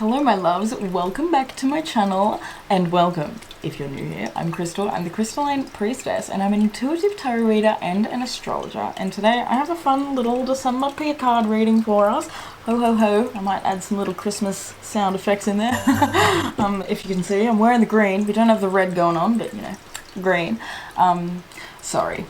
Hello my loves, welcome back to my channel, and welcome if you're new here. I'm Crystal, I'm the Crystalline Priestess, and I'm an intuitive tarot reader and an astrologer, and today I have a fun little December pick card reading for us. Ho ho ho. I might add some little Christmas sound effects in there. If you can see, I'm wearing the green. We don't have the red going on, but you know, green. Sorry.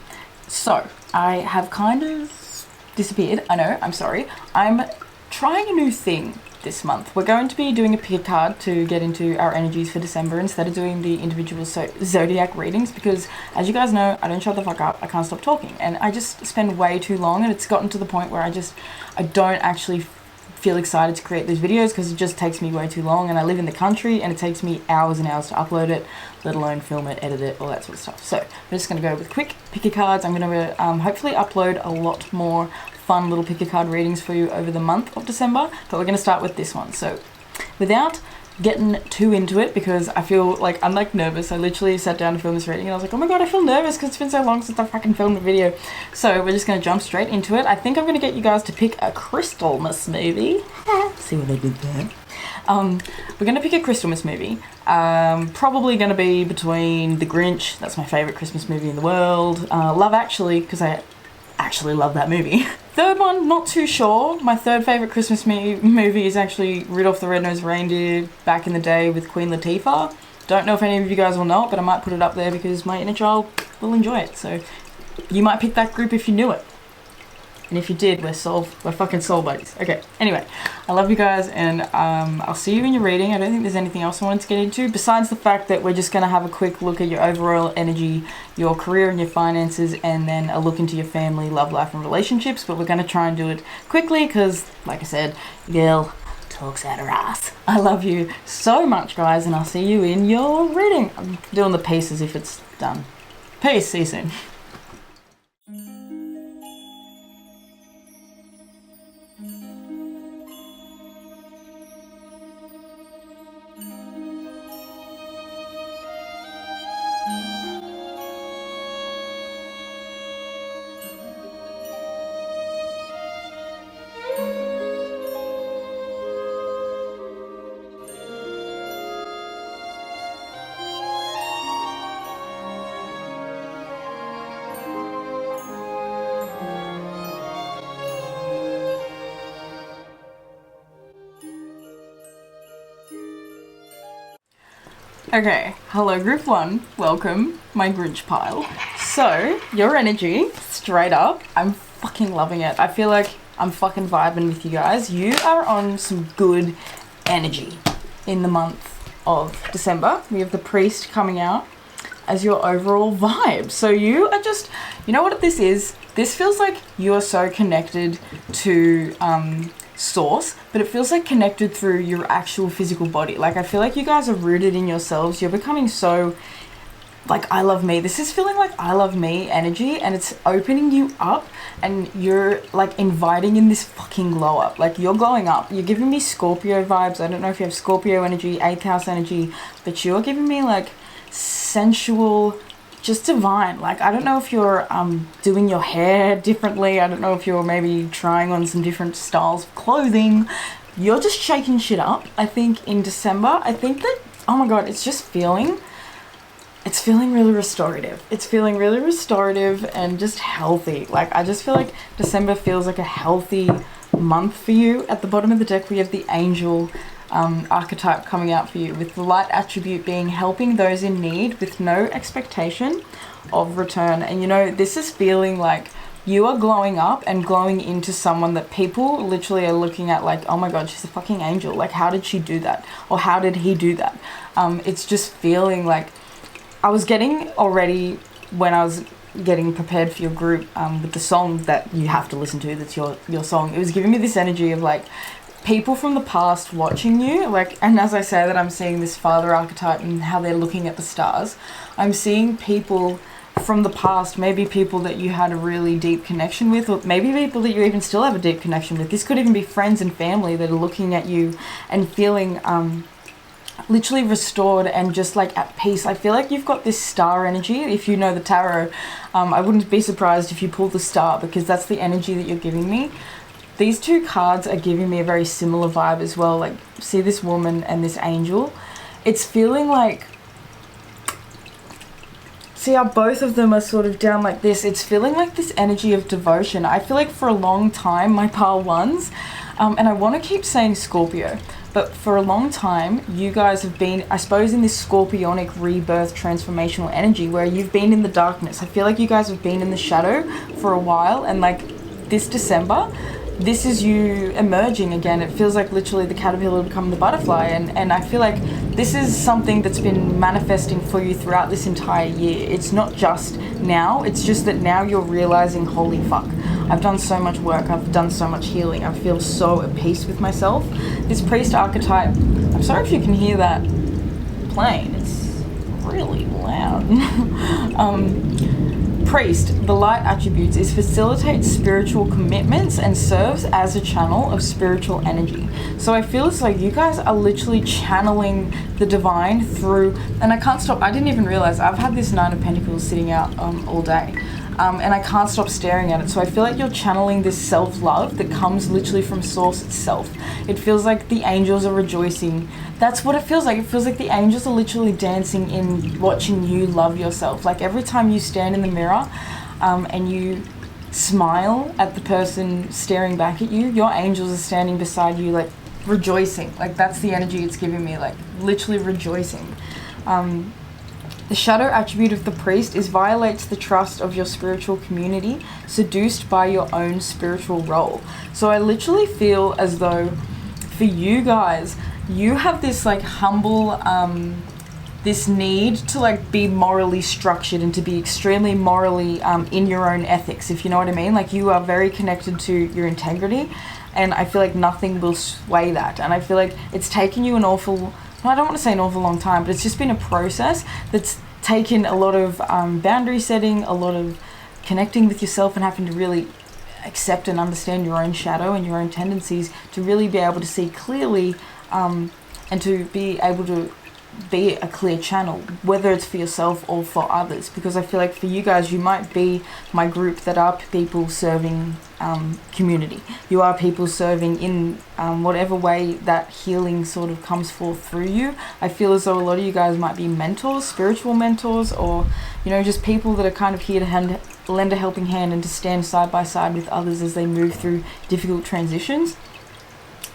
So, I have kind of disappeared. I know, I'm sorry. I'm trying a new thing this month. We're going to be doing a pick card to get into our energies for December instead of doing the individual zodiac readings, because as you guys know, I don't shut the fuck up. I can't stop talking, and I just spend way too long, and it's gotten to the point where I don't actually feel excited to create these videos because it just takes me way too long, and I live in the country and it takes me hours and hours to upload it, let alone film it, edit it, all that sort of stuff. So I'm just going to go with quick picker cards. I'm going to hopefully upload a lot more fun little picker card readings for you over the month of December, but we're going to start with this one. So without getting too into it, because I feel like I'm like nervous. I literally sat down to film this reading and I was like, oh my god, I feel nervous because it's been so long since I fucking filmed a video. So we're just going to jump straight into it. I think I'm going to get you guys to pick a Crystalmas movie. See what they did there. We're going to pick a Crystalmas movie. Probably going to be between The Grinch, that's my favourite Christmas movie in the world, Love Actually, because I actually love that movie. Third one, not too sure. My third favourite Christmas movie is actually Rudolph the Red-Nosed Reindeer back in the day with Queen Latifah. Don't know if any of you guys will know it, but I might put it up there because my inner child will enjoy it. So you might pick that group if you knew it. And if you did, we're fucking soul buddies. Okay, anyway, I love you guys, and I'll see you in your reading. I don't think there's anything else I wanted to get into, besides the fact that we're just going to have a quick look at your overall energy, your career and your finances, and then a look into your family, love life, and relationships. But we're going to try and do it quickly because, like I said, girl talks out her ass. I love you so much, guys, and I'll see you in your reading. I'm doing the peace as if it's done. Peace, see you soon. Okay, hello group one, welcome, my Grinch pile. So, your energy, straight up, I'm fucking loving it. I feel like I'm fucking vibing with you guys. You are on some good energy in the month of December. We have the priest coming out as your overall vibe. So you are just, you know what this is? This feels like you are so connected to source, but it feels like connected through your actual physical body. Like, I feel like you guys are rooted in yourselves. You're becoming so like I love me. This is feeling like I love me energy, and it's opening you up, and you're like inviting in this fucking glow up. Like, you're glowing up. You're giving me Scorpio vibes. I don't know if you have Scorpio energy, 8th house energy, but you're giving me like sensual, just divine. Like, I don't know if you're doing your hair differently. I don't know if you're maybe trying on some different styles of clothing. You're just shaking shit up, I think, in December. I think that, oh my god, it's feeling really restorative. It's feeling really restorative and just healthy. Like, I just feel like December feels like a healthy month for you. At the bottom of the deck, we have the angel archetype coming out for you, with the light attribute being helping those in need with no expectation of return. And you know, this is feeling like you are glowing up and glowing into someone that people literally are looking at like, oh my god, she's a fucking angel. Like, how did she do that? Or how did he do that? It's just feeling like, I was getting already, when I was getting prepared for your group with the song that you have to listen to, that's your song, it was giving me this energy of like people from the past watching you. Like, and as I say that, I'm seeing this father archetype and how they're looking at the stars. I'm seeing people from the past, maybe people that you had a really deep connection with, or maybe people that you even still have a deep connection with. This could even be friends and family that are looking at you and feeling literally restored and just like at peace. I feel like you've got this star energy. If you know the tarot, I wouldn't be surprised if you pull the star, because that's the energy that you're giving me. these two cards are giving me a very similar vibe as well. Like, see this woman and this angel? It's feeling like, see how both of them are sort of down like this? It's feeling like this energy of devotion. I feel like for a long time, my pile ones, and I want to keep saying Scorpio, but for a long time, you guys have been, I suppose, in this scorpionic rebirth transformational energy where you've been in the darkness. I feel like you guys have been in the shadow for a while, and like this December, this is you emerging again. It feels like literally the caterpillar become the butterfly, and I feel like this is something that's been manifesting for you throughout this entire year. It's not just now, it's just that now you're realizing, holy fuck, I've done so much work, I've done so much healing, I feel so at peace with myself. This priest archetype, I'm sorry if you can hear that playing, it's really loud. Priest, the light attributes is facilitates spiritual commitments and serves as a channel of spiritual energy. So I feel it's like you guys are literally channeling the divine through, and I can't stop, I didn't even realize I've had this Nine of Pentacles sitting out all day. And I can't stop staring at it. So I feel like you're channeling this self-love that comes literally from source itself. It feels like the angels are rejoicing. That's what it feels like. It feels like the angels are literally dancing in watching you love yourself. Like every time you stand in the mirror and you smile at the person staring back at you, your angels are standing beside you, like rejoicing. Like that's the energy it's giving me, like literally rejoicing. The shadow attribute of the priest is violates the trust of your spiritual community, seduced by your own spiritual role. So I literally feel as though for you guys, you have this like humble, this need to like be morally structured and to be extremely morally in your own ethics, if you know what I mean. Like you are very connected to your integrity, and I feel like nothing will sway that. And I feel like it's taken you an awful, I don't want to say an awful long time, but it's just been a process that's taken a lot of boundary setting, a lot of connecting with yourself and having to really accept and understand your own shadow and your own tendencies to really be able to see clearly and to be able to be a clear channel, whether it's for yourself or for others. Because I feel like for you guys, you might be my group that are people serving community. You are people serving in whatever way that healing sort of comes forth through you. I feel as though a lot of you guys might be mentors, spiritual mentors, or you know, just people that are kind of here to lend a helping hand and to stand side by side with others as they move through difficult transitions.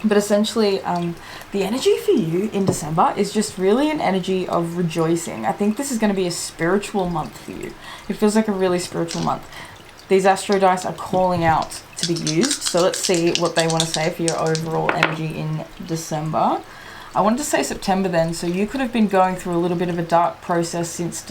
But essentially, the energy for you in December is just really an energy of rejoicing. I think this is going to be a spiritual month for you. It feels like a really spiritual month. These astro dice are calling out to be used. So let's see what they want to say for your overall energy in December. I wanted to say September then, so you could have been going through a little bit of a dark process since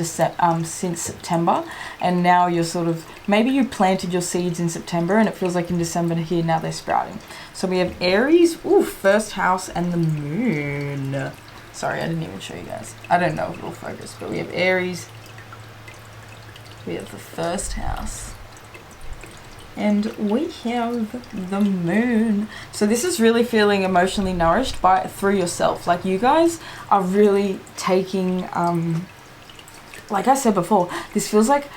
September, and now you're sort of, maybe you planted your seeds in September and it feels like in December here now they're sprouting. So we have Aries, first house, and the moon. Sorry, I didn't even show you guys. I don't know if it'll focus, but we have Aries, we have the first house, and we have the moon. So this is really feeling emotionally nourished through yourself. Like you guys are really taking, like I said before, this feels like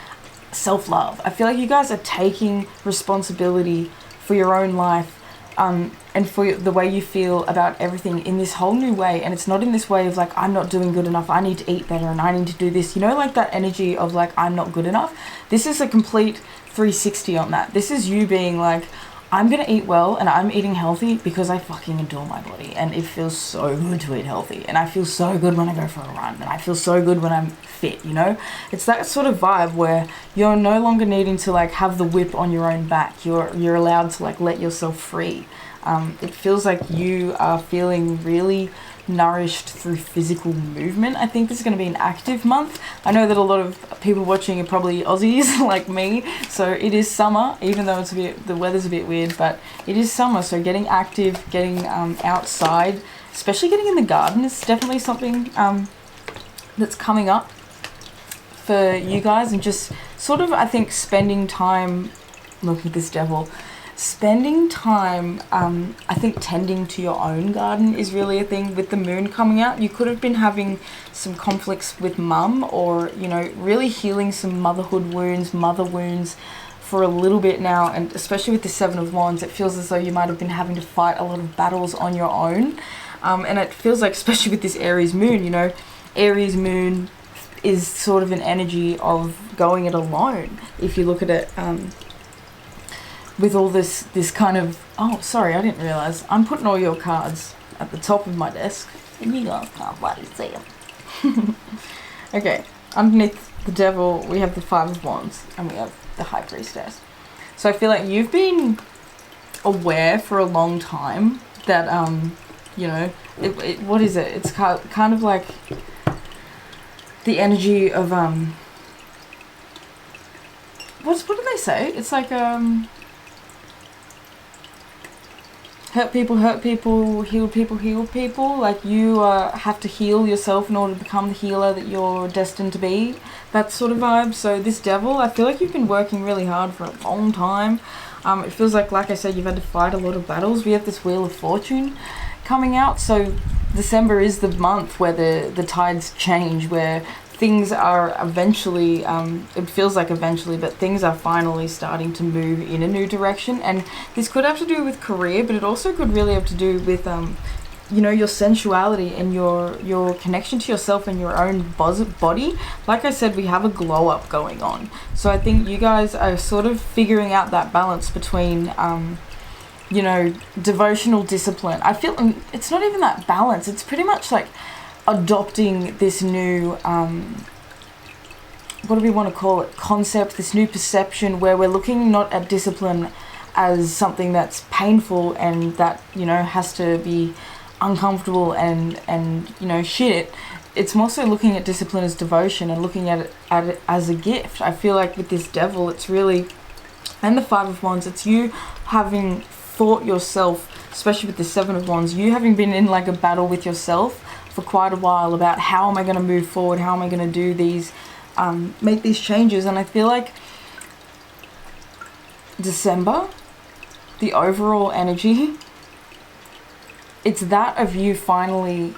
self-love. I feel like you guys are taking responsibility for your own life, and for the way you feel about everything in this whole new way. And it's not in this way of like, I'm not doing good enough, I need to eat better and I need to do this, you know, like that energy of like, I'm not good enough. This is a complete 360 on that. This is you being like, I'm gonna eat well and I'm eating healthy because I fucking adore my body and it feels so good to eat healthy, and I feel so good when I go for a run, and I feel so good when I'm fit, you know? It's that sort of vibe where you're no longer needing to like have the whip on your own back. You're allowed to like let yourself free. It feels like you are feeling really nourished through physical movement. I think this is going to be an active month. I know that a lot of people watching are probably Aussies like me, so it is summer, even though it's the weather's a bit weird, but it is summer. So getting active, getting outside, especially getting in the garden is definitely something that's coming up for you guys, and just sort of, I think, spending time, look at this devil, spending time, I think tending to your own garden is really a thing. With the moon coming out, you could have been having some conflicts with mum, or, you know, really healing some motherhood wounds, mother wounds for a little bit now, and especially with the Seven of Wands, it feels as though you might have been having to fight a lot of battles on your own. And it feels like, especially with this Aries moon, you know, Aries moon is sort of an energy of going it alone. If you look at it with all this kind of... Oh, sorry, I didn't realize. I'm putting all your cards at the top of my desk, and you guys can't bloody see them. Okay, underneath the Devil, we have the Five of Wands, and we have the High Priestess. So I feel like you've been aware for a long time that, you know, what is it? It's kind of like the energy of, what do they say? It's like, hurt people, heal people. Like, you have to heal yourself in order to become the healer that you're destined to be. That sort of vibe. So this Devil, I feel like you've been working really hard for a long time. It feels like I said, you've had to fight a lot of battles. We have this Wheel of Fortune coming out. So December is the month where the tides change, where things are eventually, it feels like eventually, but things are finally starting to move in a new direction. And this could have to do with career, but it also could really have to do with, you know, your sensuality and your connection to yourself and your own body. Like I said, we have a glow up going on. So I think you guys are sort of figuring out that balance between, you know, devotional discipline. I feel it's not even that balance. It's pretty much like adopting this new, what do we want to call it, concept, this new perception where we're looking not at discipline as something that's painful and that, you know, has to be uncomfortable and you know, shit. It's more so looking at discipline as devotion and looking at it as a gift. I feel like with this Devil, it's really, and the Five of Wands, it's you having thought yourself, especially with the Seven of Wands, you having been in like a battle with yourself for quite a while about how am I going to move forward, how am I going to do these, make these changes. And I feel like December, the overall energy, it's that of you finally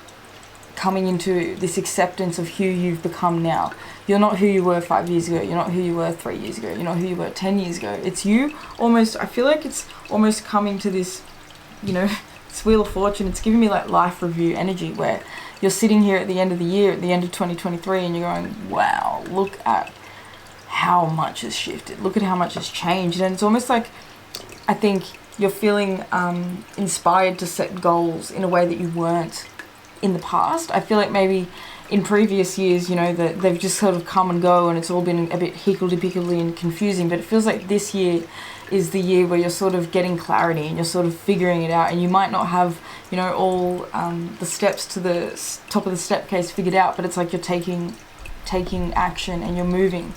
coming into this acceptance of who you've become now. You're not who you were 5 years ago. You're not who you were 3 years ago. You're not who you were 10 years ago. It's you almost, I feel like it's almost coming to this, you know, this Wheel of Fortune. It's giving me like life review energy where you're sitting here at the end of the year, at the end of 2023, and you're going, wow, look at how much has shifted. Look at how much has changed. And it's almost like, I think you're feeling inspired to set goals in a way that you weren't in the past. I feel like maybe in previous years, you know, that they've just sort of come and go and it's all been a bit higgledy-piggledy and confusing, but it feels like this year is the year where you're sort of getting clarity and you're sort of figuring it out, and you might not have, you know, all the steps to the top of the step case figured out, but it's like you're taking action and you're moving,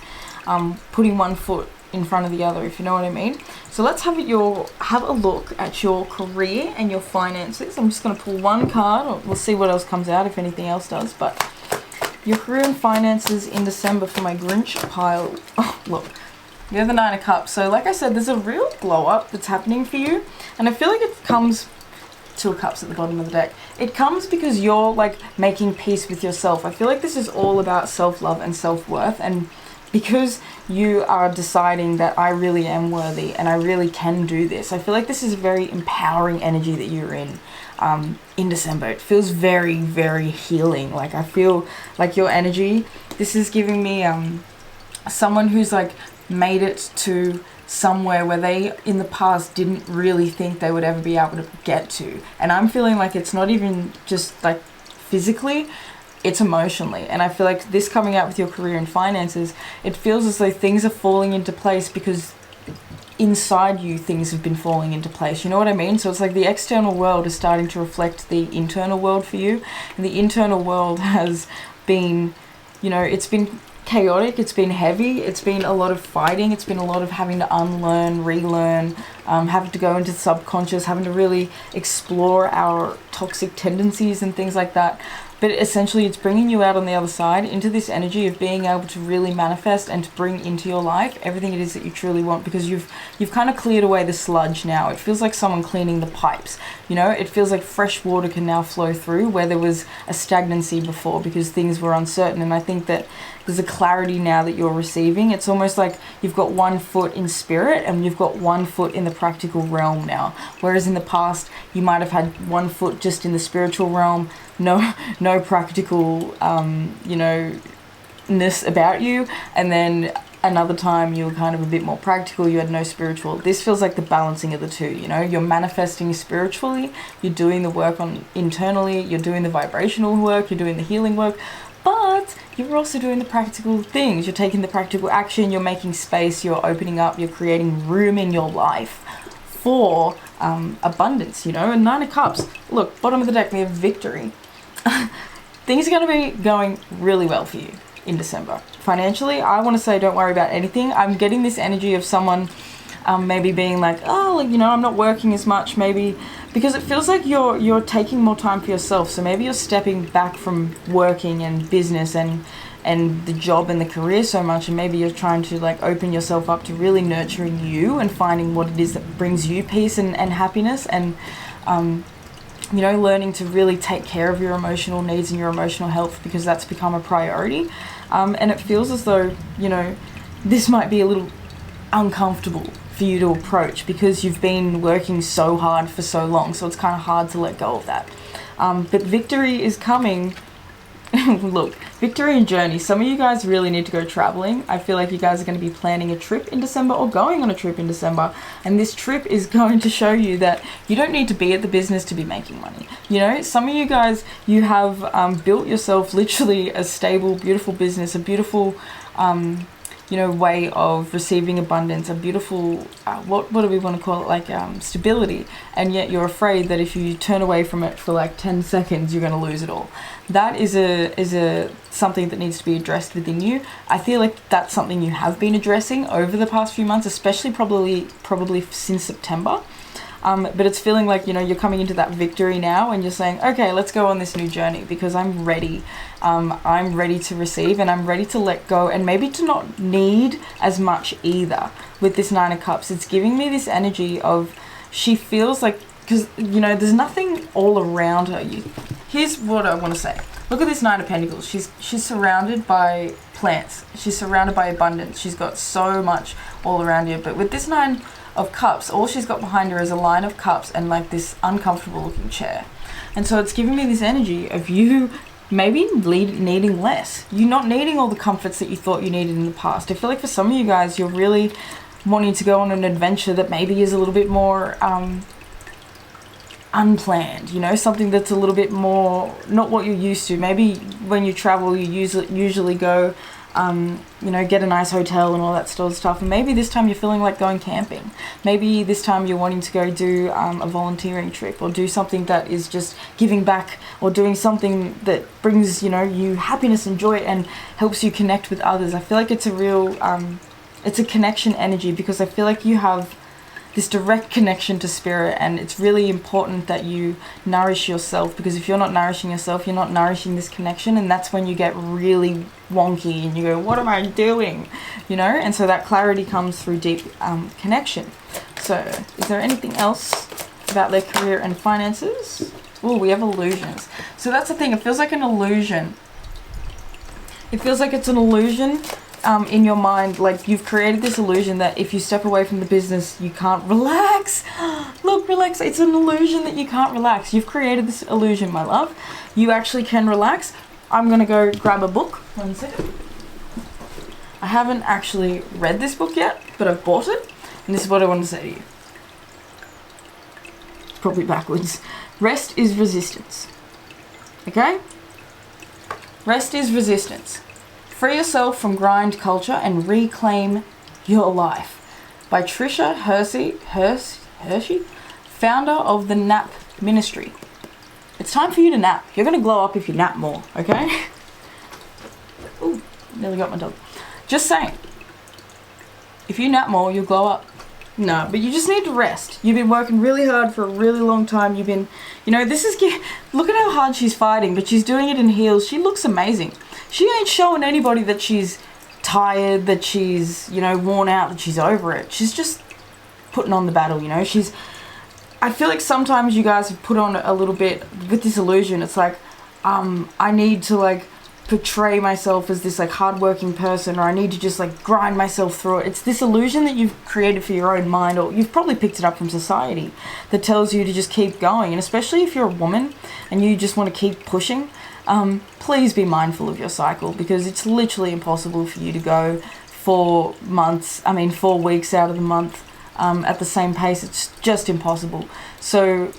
putting one foot in front of the other, if you know what I mean. So let's have a look at your career and your finances. I'm just going to pull one card. We'll see what else comes out, if anything else does. But your career and finances in December for my Grinch pile. Oh, look. You have the Nine of Cups. So like I said, there's a real glow up that's happening for you. And I feel like it comes... Two of Cups at the bottom of the deck. It comes because you're like making peace with yourself. I feel like this is all about self-love and self-worth, and because you are deciding that I really am worthy and I really can do this. I feel like this is a very empowering energy that you're in December. It feels very, very healing. Like I feel like your energy, this is giving me someone who's like made it to somewhere where they in the past didn't really think they would ever be able to get to. And I'm feeling like it's not even just like physically, it's emotionally. And I feel like this coming out with your career and finances, it feels as though things are falling into place because inside you things have been falling into place. You know what I mean? So it's like the external world is starting to reflect the internal world for you. And the internal world has been, you know, it's been chaotic, it's been heavy, it's been a lot of fighting, it's been a lot of having to unlearn, relearn, having to go into the subconscious, having to really explore our toxic tendencies and things like that. But essentially it's bringing you out on the other side into this energy of being able to really manifest and to bring into your life everything it is that you truly want, because you've kind of cleared away the sludge now. It feels like someone cleaning the pipes, you know. It feels like fresh water can now flow through where there was a stagnancy before because things were uncertain. And I think that there's a clarity now that you're receiving. It's almost like you've got one foot in spirit and you've got one foot in the practical realm now. Whereas in the past, you might have had one foot just in the spiritual realm, no practical, you know, ness about you. And then another time you were kind of a bit more practical, you had no spiritual. This feels like the balancing of the two, you know. You're manifesting spiritually, you're doing the work on internally, you're doing the vibrational work, you're doing the healing work, but you're also doing the practical things. You're taking the practical action, you're making space, you're opening up, you're creating room in your life for abundance, you know. And 9 of Cups, look, bottom of the deck, we have victory. Things are going to be going really well for you in December. Financially, I want to say don't worry about anything. I'm getting this energy of someone maybe being like, oh, like, you know, I'm not working as much, maybe, because it feels like you're taking more time for yourself. So maybe you're stepping back from working and business and the job and the career so much, and maybe you're trying to like open yourself up to really nurturing you and finding what it is that brings you peace and happiness, and you know, learning to really take care of your emotional needs and your emotional health, because that's become a priority. And it feels as though, you know, this might be a little uncomfortable for you to approach because you've been working so hard for so long, so it's kind of hard to let go of that. But victory is coming. Look, victory and journey. Some of you guys really need to go traveling. I feel like you guys are going to be planning a trip in December or going on a trip in December. And this trip is going to show you that you don't need to be at the business to be making money. You know, some of you guys, you have built yourself literally a stable, beautiful business, a beautiful, you know, way of receiving abundance, a beautiful, what do we want to call it, like stability, and yet you're afraid that if you turn away from it for like 10 seconds, you're going to lose it all. That is a something that needs to be addressed within you. I feel like that's something you have been addressing over the past few months, especially probably since September. But it's feeling like, you know, you're coming into that victory now and you're saying, okay, let's go on this new journey because I'm ready. I'm ready to receive and I'm ready to let go and maybe to not need as much either. With this 9 of Cups, it's giving me this energy of, she feels like, because, you know, there's nothing all around her. Here's what I want to say. Look at this 9 of Pentacles. She's surrounded by plants. She's surrounded by abundance. She's got so much all around her. But with this 9 of Cups, all she's got behind her is a line of cups and like this uncomfortable looking chair. And so it's giving me this energy of you maybe needing less. You not needing all the comforts that you thought you needed in the past. I feel like for some of you guys, you're really wanting to go on an adventure that maybe is a little bit more unplanned, you know, something that's a little bit more not what you're used to. Maybe when you travel, you usually go you know, get a nice hotel and all that sort of stuff. And maybe this time you're feeling like going camping. Maybe this time you're wanting to go do a volunteering trip or do something that is just giving back, or doing something that brings, you know, you happiness and joy and helps you connect with others. I feel like it's a real, it's a connection energy, because I feel like you have this direct connection to spirit, and it's really important that you nourish yourself, because if you're not nourishing yourself, you're not nourishing this connection, and that's when you get really wonky and you go, what am I doing, you know? And so that clarity comes through deep connection. So is there anything else about their career and finances? Oh, we have illusions. So that's the thing, it feels like an illusion. It feels like it's an illusion in your mind. Like you've created this illusion that if you step away from the business, you can't relax. Look, relax. It's an illusion that you can't relax. You've created this illusion, my love. You actually can relax. I'm going to go grab a book. 1 second. I haven't actually read this book yet, but I've bought it. And this is what I want to say to you. Probably backwards. Rest is resistance. Okay? Rest is resistance. Free yourself from grind culture and reclaim your life. By Trisha Hershey, founder of the Nap Ministry. It's time for you to nap. You're going to glow up if you nap more, okay? Ooh, nearly got my dog. Just saying. If you nap more, you'll glow up. No, but you just need to rest. You've been working really hard for a really long time. You've been, you know, look at how hard she's fighting, but she's doing it in heels. She looks amazing. She ain't showing anybody that she's tired, that she's, you know, worn out, that she's over it. She's just putting on the battle, you know. I feel like sometimes you guys have put on a little bit with this illusion. It's like, I need to, like, portray myself as this, like, hardworking person, or I need to just, like, grind myself through it. It's this illusion that you've created for your own mind, or you've probably picked it up from society, that tells you to just keep going. And especially if you're a woman and you just want to keep pushing, please be mindful of your cycle, because it's literally impossible for you to go 4 weeks out of the month at the same pace. It's just impossible. So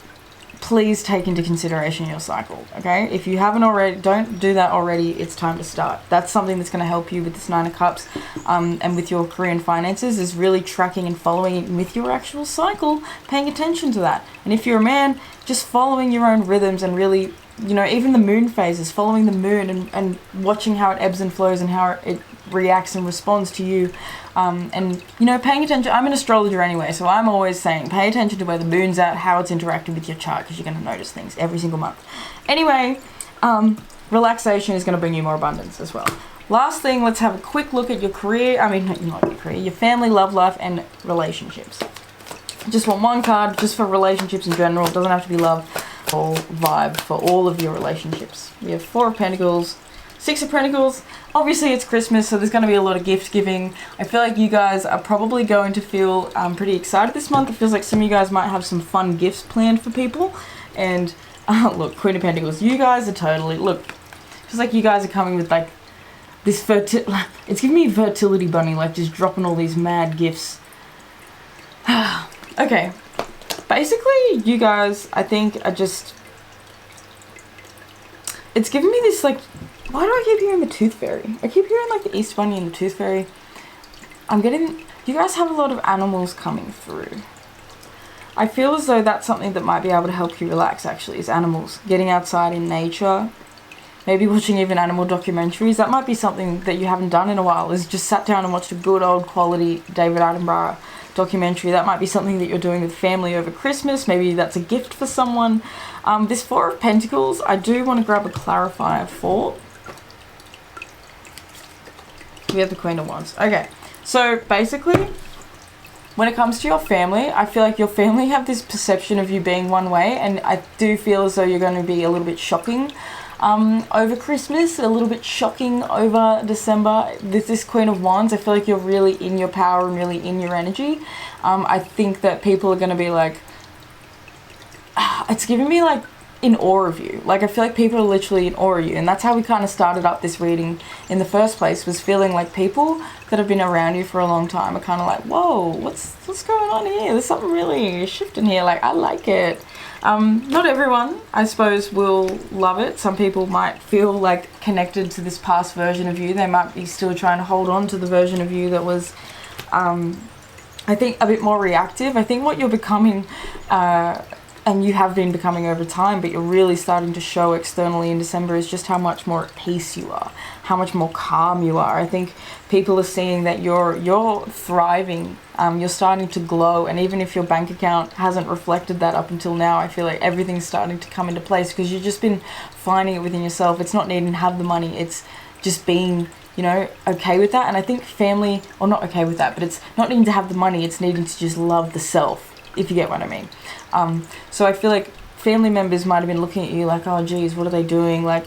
please take into consideration your cycle, okay? If you haven't already, don't do that already. It's time to start. That's something that's going to help you with this 9 of Cups and with your career and finances, is really tracking and following it with your actual cycle, paying attention to that. And if you're a man, just following your own rhythms and really, you know, even the moon phases, following the moon and watching how it ebbs and flows and how it reacts and responds to you, and, you know, paying attention. I'm an astrologer anyway, so I'm always saying pay attention to where the moon's at, how it's interacting with your chart, because you're going to notice things every single month. Anyway, relaxation is going to bring you more abundance as well. Last thing, let's have a quick look at your career. Not your career, your family, love life, and relationships. Just want one card just for relationships in general. It doesn't have to be love. Whole vibe for all of your relationships. We have 4 of Pentacles, 6 of Pentacles. Obviously it's Christmas, so there's going to be a lot of gift giving. I feel like you guys are probably going to feel pretty excited this month. It feels like some of you guys might have some fun gifts planned for people. And look, Queen of Pentacles, you guys are totally, look, it feels like you guys are coming with, like, this it's giving me fertility bunny, like just dropping all these mad gifts. Okay. Basically, you guys, I think, are just... It's giving me this, like... Why do I keep hearing the Tooth Fairy? I keep hearing, like, the East Bunny and the Tooth Fairy. I'm getting... You guys have a lot of animals coming through. I feel as though that's something that might be able to help you relax, actually, is animals. Getting outside in nature. Maybe watching even animal documentaries. That might be something that you haven't done in a while, is just sat down and watched a good old quality David Attenborough documentary. That might be something that you're doing with family over Christmas. Maybe that's a gift for someone. This 4 of Pentacles, I do want to grab a clarifier for. We have the Queen of Wands. Okay, so basically, when it comes to your family, I feel like your family have this perception of you being one way, and I do feel as though you're going to be a little bit shocking over Christmas, a little bit shocking over December. This Queen of Wands, I feel like you're really in your power and really in your energy. I think that people are going to be like, it's giving me like in awe of you. Like, I feel like people are literally in awe of you, and that's how we kind of started up this reading in the first place, was feeling like people that have been around you for a long time are kind of like, whoa, what's going on here? There's something really shifting here. Like, I like it. Not everyone, I suppose, will love it. Some people might feel like connected to this past version of you. They might be still trying to hold on to the version of you that was, I think, a bit more reactive. I think what you're becoming, and you have been becoming over time, but you're really starting to show externally in December, is just how much more at peace you are, how much more calm you are. I think people are seeing that you're thriving, you're starting to glow, and even if your bank account hasn't reflected that up until now, I feel like everything's starting to come into place, because you've just been finding it within yourself. It's not needing to have the money, it's just being, you know, okay with that. And I think family, or not okay with that, but it's not needing to have the money, it's needing to just love the self, if you get what I mean. So I feel like family members might have been looking at you like, oh geez, what are they doing? Like,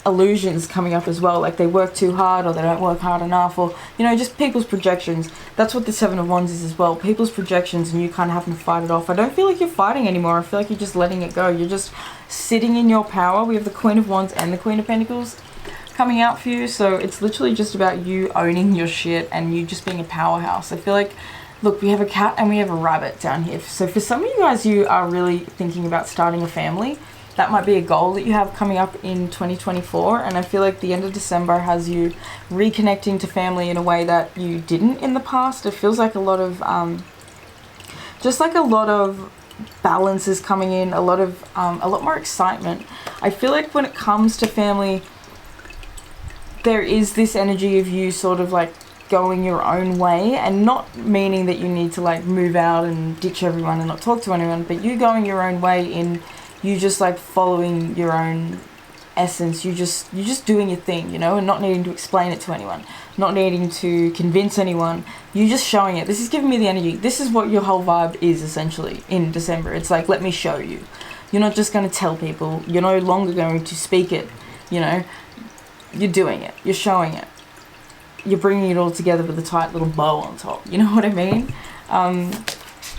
illusions coming up as well, like they work too hard, or they don't work hard enough, or, you know, just people's projections. That's what the 7 of Wands is as well, people's projections, and you kind of having to fight it off. I don't feel like you're fighting anymore. I feel like you're just letting it go. You're just sitting in your power. We have the Queen of Wands and the Queen of Pentacles coming out for you, so it's literally just about you owning your shit and you just being a powerhouse. I feel like, look, we have a cat and we have a rabbit down here. So for some of you guys, you are really thinking about starting a family. That might be a goal that you have coming up in 2024. And I feel like the end of December has you reconnecting to family in a way that you didn't in the past. It feels like a lot of, just like a lot of balance is coming in, a lot more excitement. I feel like when it comes to family, there is this energy of you sort of like going your own way, and not meaning that you need to like move out and ditch everyone and not talk to anyone, but you going your own way in you just like following your own essence. You're just doing your thing, you know, and not needing to explain it to anyone, not needing to convince anyone. You're just showing it. This is giving me the energy. This is what your whole vibe is essentially in December. It's like, let me show you. You're not just going to tell people. You're no longer going to speak it, you know. You're doing it. You're showing it. You're bringing it all together with a tight little bow on top. You know what I mean?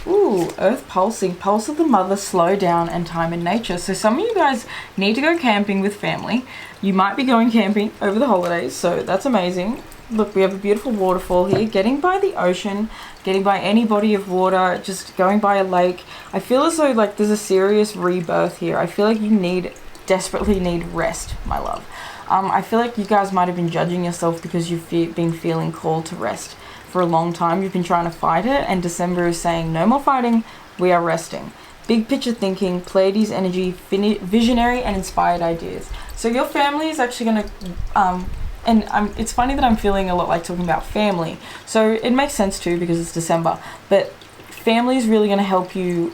Ooh, earth pulsing. Pulse of the mother, slow down, and time in nature. So some of you guys need to go camping with family. You might be going camping over the holidays, so that's amazing. Look, we have a beautiful waterfall here. Getting by the ocean, getting by any body of water, just going by a lake. I feel as though like there's a serious rebirth here. I feel like you desperately need rest, my love. I feel like you guys might have been judging yourself because you've been feeling called to rest for a long time. You've been trying to fight it, and December is saying no more fighting, we are resting. Big picture thinking, Pleiades energy, visionary and inspired ideas. So your family is actually going to it's funny that I'm feeling a lot like talking about family. So it makes sense too because it's December. But family is really going to help you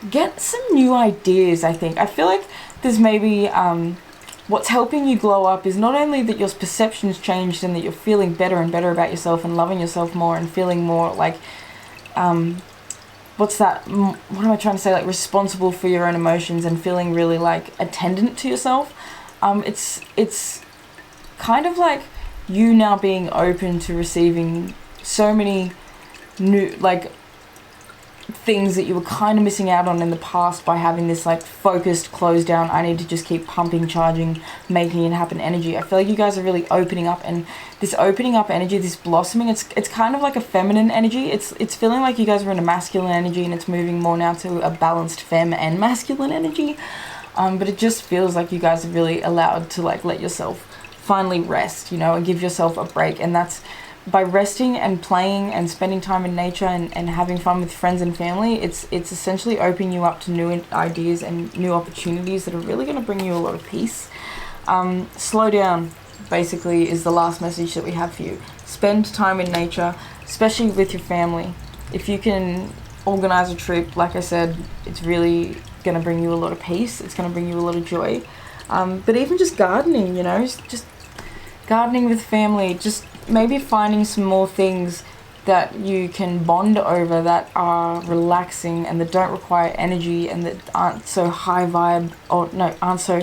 get some new ideas, I think. I feel like there's maybe what's helping you glow up is not only that your perception's changed and that you're feeling better and better about yourself and loving yourself more and feeling more like, what am I trying to say? Like responsible for your own emotions and feeling really like attendant to yourself. It's kind of like you now being open to receiving so many new like things that you were kind of missing out on in the past by having this like focused, closed down, I need to just keep pumping, charging, making it happen energy. I feel like you guys are really opening up, and this opening up energy, this blossoming, it's kind of like a feminine energy. It's feeling like you guys are in a masculine energy, and it's moving more now to a balanced femme and masculine energy. But it just feels like you guys are really allowed to like let yourself finally rest, you know, and give yourself a break. And that's by resting and playing and spending time in nature and having fun with friends and family. It's essentially opening you up to new ideas and new opportunities that are really going to bring you a lot of peace. Slow down basically is the last message that we have for you. Spend time in nature, especially with your family. If you can organize a trip, like I said, it's really going to bring you a lot of peace. It's going to bring you a lot of joy. But even just gardening, you know, just gardening with family, just maybe finding some more things that you can bond over that are relaxing and that don't require energy and that aren't so high vibe or aren't so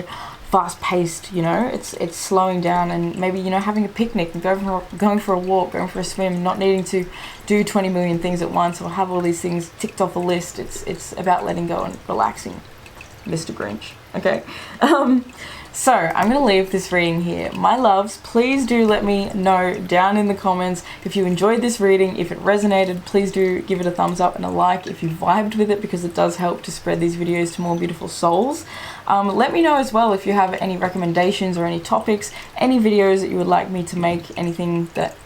fast paced, you know. It's slowing down and maybe, you know, having a picnic and going for a walk, going for a swim, not needing to do 20 million things at once or have all these things ticked off a list. It's about letting go and relaxing, Mr. Grinch. Okay. So I'm going to leave this reading here. My loves, please do let me know down in the comments if you enjoyed this reading, if it resonated. Please do give it a thumbs up and a like if you vibed with it, because it does help to spread these videos to more beautiful souls. Let me know as well if you have any recommendations or any topics, any videos that you would like me to make, anything that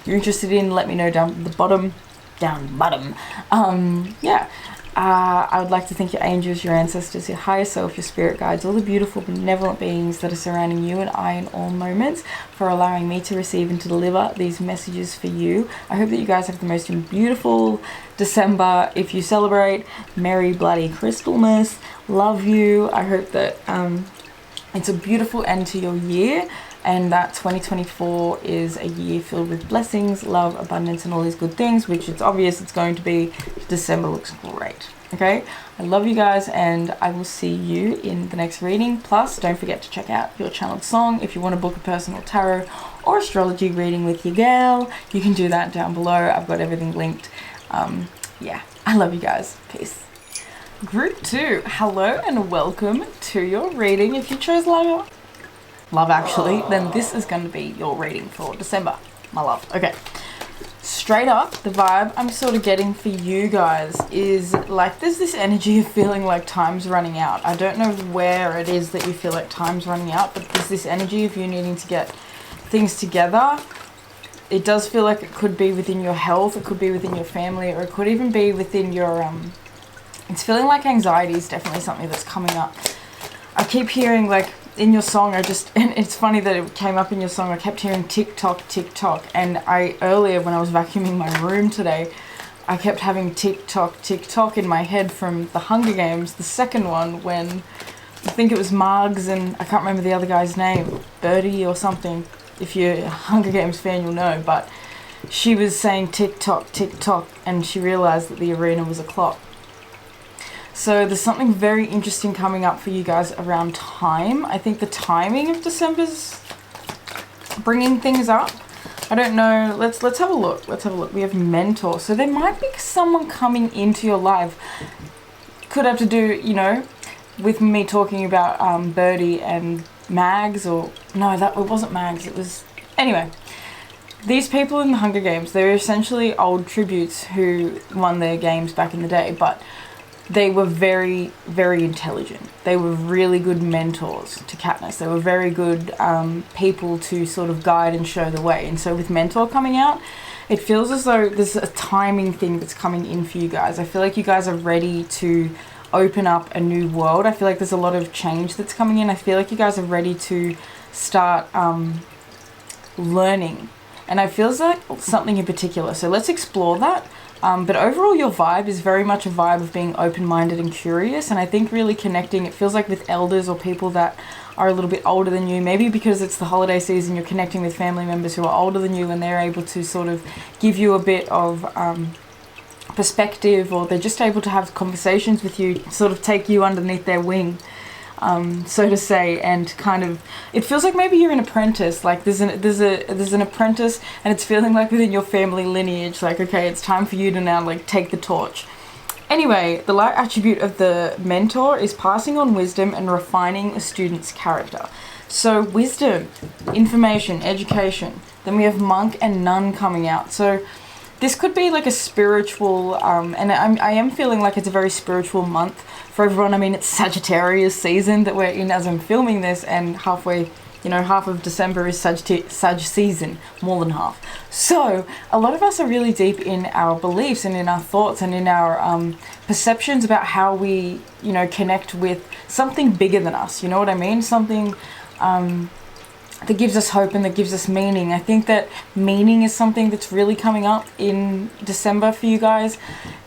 you're interested in. Let me know down the bottom. Yeah. I would like to thank your angels, your ancestors, your higher self, your spirit guides, all the beautiful benevolent beings that are surrounding you and I in all moments, for allowing me to receive and to deliver these messages for you. I hope that you guys have the most beautiful December. If you celebrate, Merry Bloody Crystalmas. Love you. I hope that it's a beautiful end to your year, and that 2024 is a year filled with blessings, love, abundance, and all these good things, which it's obvious it's going to be. December looks great. Okay, I love you guys, and I will see you in the next reading. Plus, don't forget to check out your channeled song. If you want to book a personal tarot or astrology reading with your gal, you can do that down below. I've got everything linked. Yeah, I love you guys. Peace. Group 2, hello and welcome to your reading. If you chose Love Actually, then this is going to be your reading for December, my love. Okay, straight up, the vibe I'm sort of getting for you guys is like there's this energy of feeling like time's running out. I don't know where it is that you feel like time's running out, but there's this energy of you needing to get things together. It does feel like it could be within your health, it could be within your family, or it could even be within your, it's feeling like anxiety is definitely something that's coming up. I keep hearing like in your song, and it's funny that it came up in your song. I kept hearing tick tock, and earlier when I was vacuuming my room today, I kept having tick tock in my head from the Hunger Games, the second one, when I think it was Margs and I can't remember the other guy's name, Birdie or something. If you're a Hunger Games fan, you'll know, but she was saying tick tock, and she realized that the arena was a clock. So there's something very interesting coming up for you guys around time. I think the timing of December's bringing things up. I don't know. Let's have a look. We have mentor. So there might be someone coming into your life. Could have to do, you know, with me talking about Birdie and Mags, or no, it wasn't Mags. It was, anyway. These people in the Hunger Games, they're essentially old tributes who won their games back in the day, but they were very, very intelligent. They were really good mentors to Katniss. They were very good people to sort of guide and show the way. And so with Mentor coming out, it feels as though there's a timing thing that's coming in for you guys. I feel like you guys are ready to open up a new world. I feel like there's a lot of change that's coming in. I feel like you guys are ready to start learning. And I feel like something in particular. So let's explore that. But overall, your vibe is very much a vibe of being open-minded and curious. And I think really connecting, it feels like with elders or people that are a little bit older than you, maybe because it's the holiday season, you're connecting with family members who are older than you, and they're able to sort of give you a bit of perspective, or they're just able to have conversations with you, sort of take you underneath their wing. So to say, and kind of, it feels like maybe you're an apprentice, like there's an apprentice, and it's feeling like within your family lineage, like, okay, it's time for you to now like take the torch. Anyway, the light attribute of the mentor is passing on wisdom and refining a student's character. So wisdom, information, education. Then we have monk and nun coming out. So this could be like a spiritual, and I am feeling like it's a very spiritual month for everyone. I mean, it's Sagittarius season that we're in as I'm filming this, and halfway, you know, half of December is Sag season, more than half. So a lot of us are really deep in our beliefs and in our thoughts and in our perceptions about how we, you know, connect with something bigger than us. You know what I mean? Something that gives us hope and that gives us meaning. I think that meaning is something that's really coming up in December for you guys.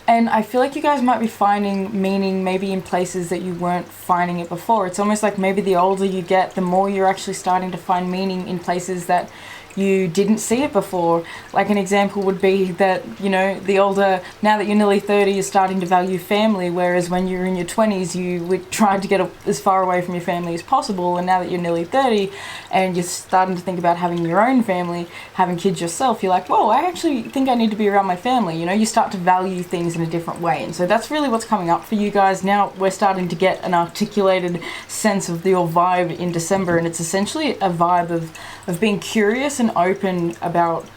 And I feel like you guys might be finding meaning maybe in places that you weren't finding it before. It's almost like maybe the older you get, the more you're actually starting to find meaning in places that you didn't see it before. Like an example would be that, you know, the older, now that you're nearly 30, you're starting to value family, whereas when you were in your 20s, you tried to get as far away from your family as possible, and now that you're nearly 30 and you're starting to think about having your own family, having kids yourself, you're like, whoa, I actually think I need to be around my family. You know, you start to value things in a different way. And so that's really what's coming up for you guys. Now we're starting to get an articulated sense of your vibe in December, and it's essentially a vibe of being curious and open about,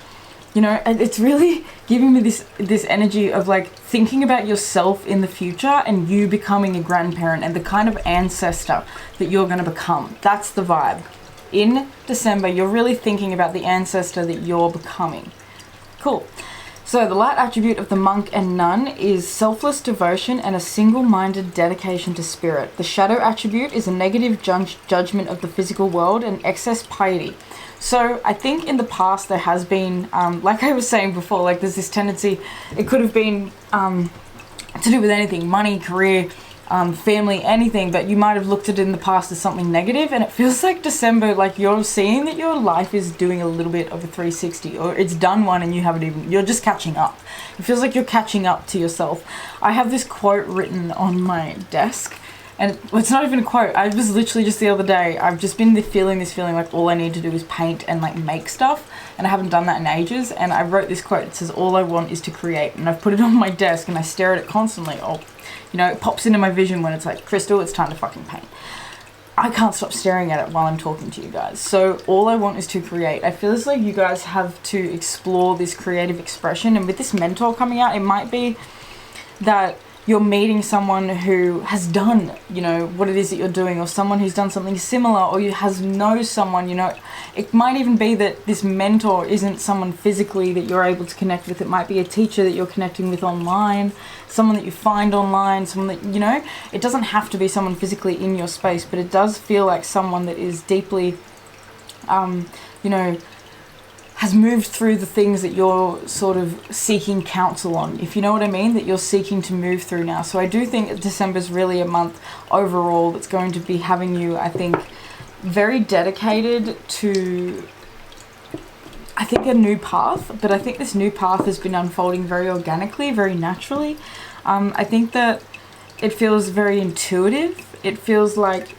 you know, it's really giving me this energy of like thinking about yourself in the future and you becoming a grandparent and the kind of ancestor that you're going to become. That's the vibe. In December, you're really thinking about the ancestor that you're becoming. Cool. So the light attribute of the monk and nun is selfless devotion and a single-minded dedication to spirit. The shadow attribute is a negative judgment of the physical world and excess piety. So I think in the past there has been, like I was saying before, like there's this tendency, it could have been to do with anything, money, career, family, anything, but you might have looked at it in the past as something negative, and it feels like December, like you're seeing that your life is doing a little bit of a 360, or it's done one and you haven't even, you're just catching up. It feels like you're catching up to yourself. I have this quote written on my desk, and it's not even a quote. I was literally just the other day, I've just been feeling like all I need to do is paint and like make stuff, and I haven't done that in ages, and I wrote this quote. It says, all I want is to create, and I've put it on my desk and I stare at it constantly. Oh, you know, it pops into my vision when it's like, Crystal, it's time to fucking paint. I can't stop staring at it while I'm talking to you guys. So all I want is to create. I feel as like you guys have to explore this creative expression, and with this mentor coming out, it might be that you're meeting someone who has done, you know, what it is that you're doing, or someone who's done something similar, or you knows someone, you know. It might even be that this mentor isn't someone physically that you're able to connect with. It might be a teacher that you're connecting with online, someone that you find online, someone that, you know, it doesn't have to be someone physically in your space, but it does feel like someone that is deeply, you know, has moved through the things that you're sort of seeking counsel on, if you know what I mean, that you're seeking to move through now. So I do think that December's really a month overall that's going to be having you, I think, very dedicated to, I think, a new path. But I think this new path has been unfolding very organically, very naturally. I think that it feels very intuitive. It feels like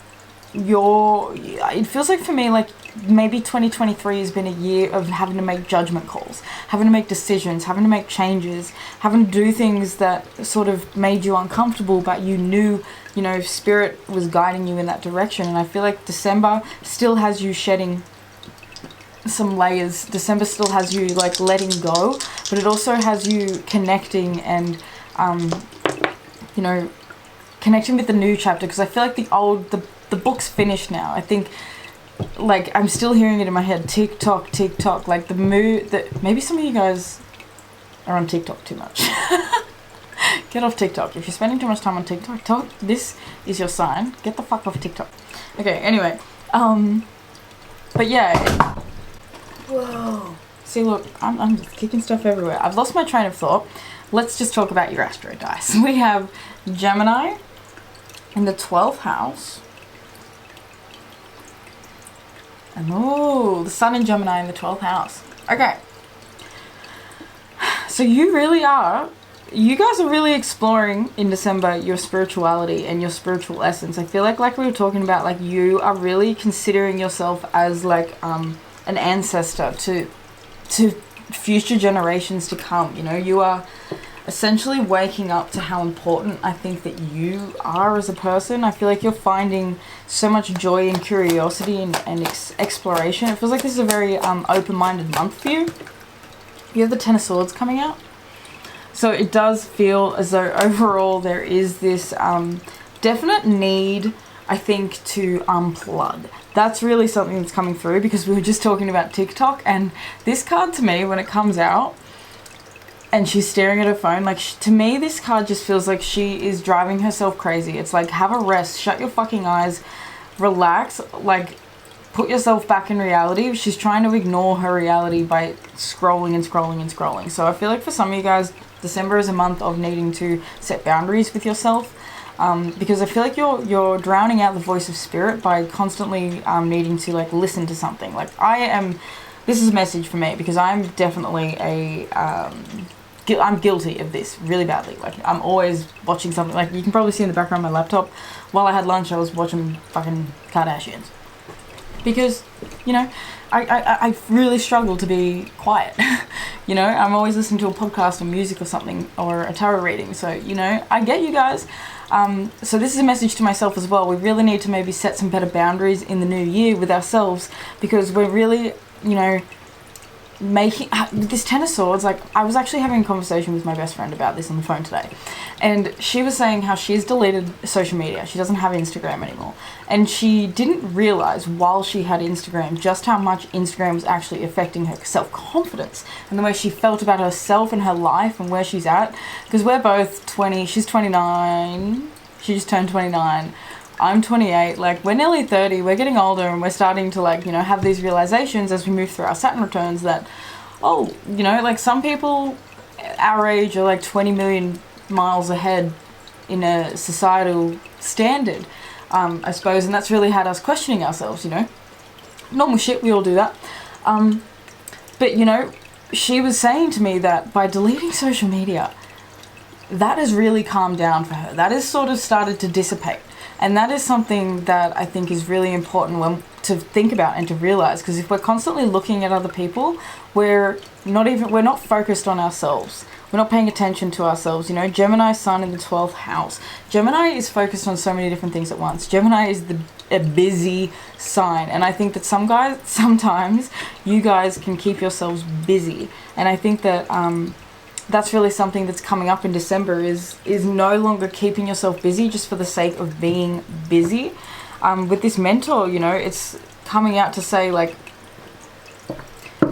it feels like for me, like, maybe 2023 has been a year of having to make judgment calls, having to make decisions, having to make changes, having to do things that sort of made you uncomfortable, but you knew, you know, spirit was guiding you in that direction. And I feel like December still has you shedding some layers. December still has you like letting go, but it also has you connecting and, you know, connecting with the new chapter, because I feel like the book's finished now. I think, like, I'm still hearing it in my head, TikTok, TikTok, like the mood that maybe some of you guys are on TikTok too much. Get off TikTok. If you're spending too much time on TikTok, this is your sign. Get the fuck off TikTok. Okay, anyway, but yeah, whoa. See, look, I'm just kicking stuff everywhere. I've lost my train of thought. Let's just talk about your astro dice. We have Gemini in the 12th house. And oh, the sun in Gemini in the 12th house. Okay. So you guys are really exploring in December your spirituality and your spiritual essence. I feel like we were talking about, like, you are really considering yourself as like an ancestor to future generations to come. You know, you are essentially waking up to how important I think that you are as a person. I feel like you're finding so much joy and curiosity and exploration. It feels like this is a very open-minded month for you. You have the Ten of Swords coming out. So it does feel as though overall there is this definite need, I think, to unplug. That's really something that's coming through, because we were just talking about TikTok, and this card to me, when it comes out, and she's staring at her phone, like, to me, this card just feels like she is driving herself crazy. It's like, have a rest, shut your fucking eyes, relax, like, put yourself back in reality. She's trying to ignore her reality by scrolling and scrolling and scrolling. So I feel like for some of you guys, December is a month of needing to set boundaries with yourself, because I feel like you're drowning out the voice of spirit by constantly needing to, like, listen to something. Like, this is a message for me, because I'm definitely I'm guilty of this really badly. Like, I'm always watching something. Like, you can probably see in the background of my laptop, while I had lunch, I was watching fucking Kardashians. Because, you know, I really struggle to be quiet. You know, I'm always listening to a podcast or music or something, or a tarot reading. So, you know, I get you guys. So this is a message to myself as well. We really need to maybe set some better boundaries in the new year with ourselves, because we're really, you know, making this Ten of Swords. Like, I was actually having a conversation with my best friend about this on the phone today, and she was saying how she's deleted social media. She doesn't have Instagram anymore, and she didn't realize while she had Instagram just how much Instagram was actually affecting her self-confidence and the way she felt about herself and her life and where she's at. Because we're both 20, she's 29, she just turned 29, I'm 28, like, we're nearly 30, we're getting older, and we're starting to, like, you know, have these realizations as we move through our Saturn returns that, oh, you know, like, some people our age are like 20 million miles ahead in a societal standard, I suppose, and that's really had us questioning ourselves, you know. Normal shit, we all do that. But, you know, she was saying to me that by deleting social media, that has really calmed down for her. That has sort of started to dissipate. And that is something that I think is really important to think about and to realize, because if we're constantly looking at other people, we're not focused on ourselves. We're not paying attention to ourselves. You know, Gemini sun in the 12th house. Gemini is focused on so many different things at once. Gemini is a busy sign. And I think that sometimes you guys can keep yourselves busy. And I think that, that's really something that's coming up in December, is no longer keeping yourself busy just for the sake of being busy. With this mentor, you know, it's coming out to say, like,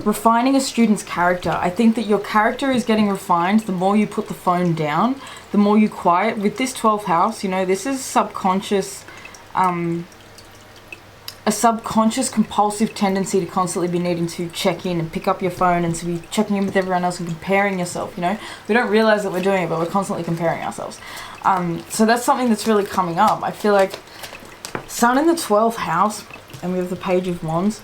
refining a student's character. I think that your character is getting refined the more you put the phone down, the more you quiet. With this 12th house, you know, this is subconscious, a subconscious compulsive tendency to constantly be needing to check in and pick up your phone and to be checking in with everyone else and comparing yourself, you know. We don't realize that we're doing it, but we're constantly comparing ourselves. So that's something that's really coming up. I feel like Sun in the 12th house, and we have the Page of Wands.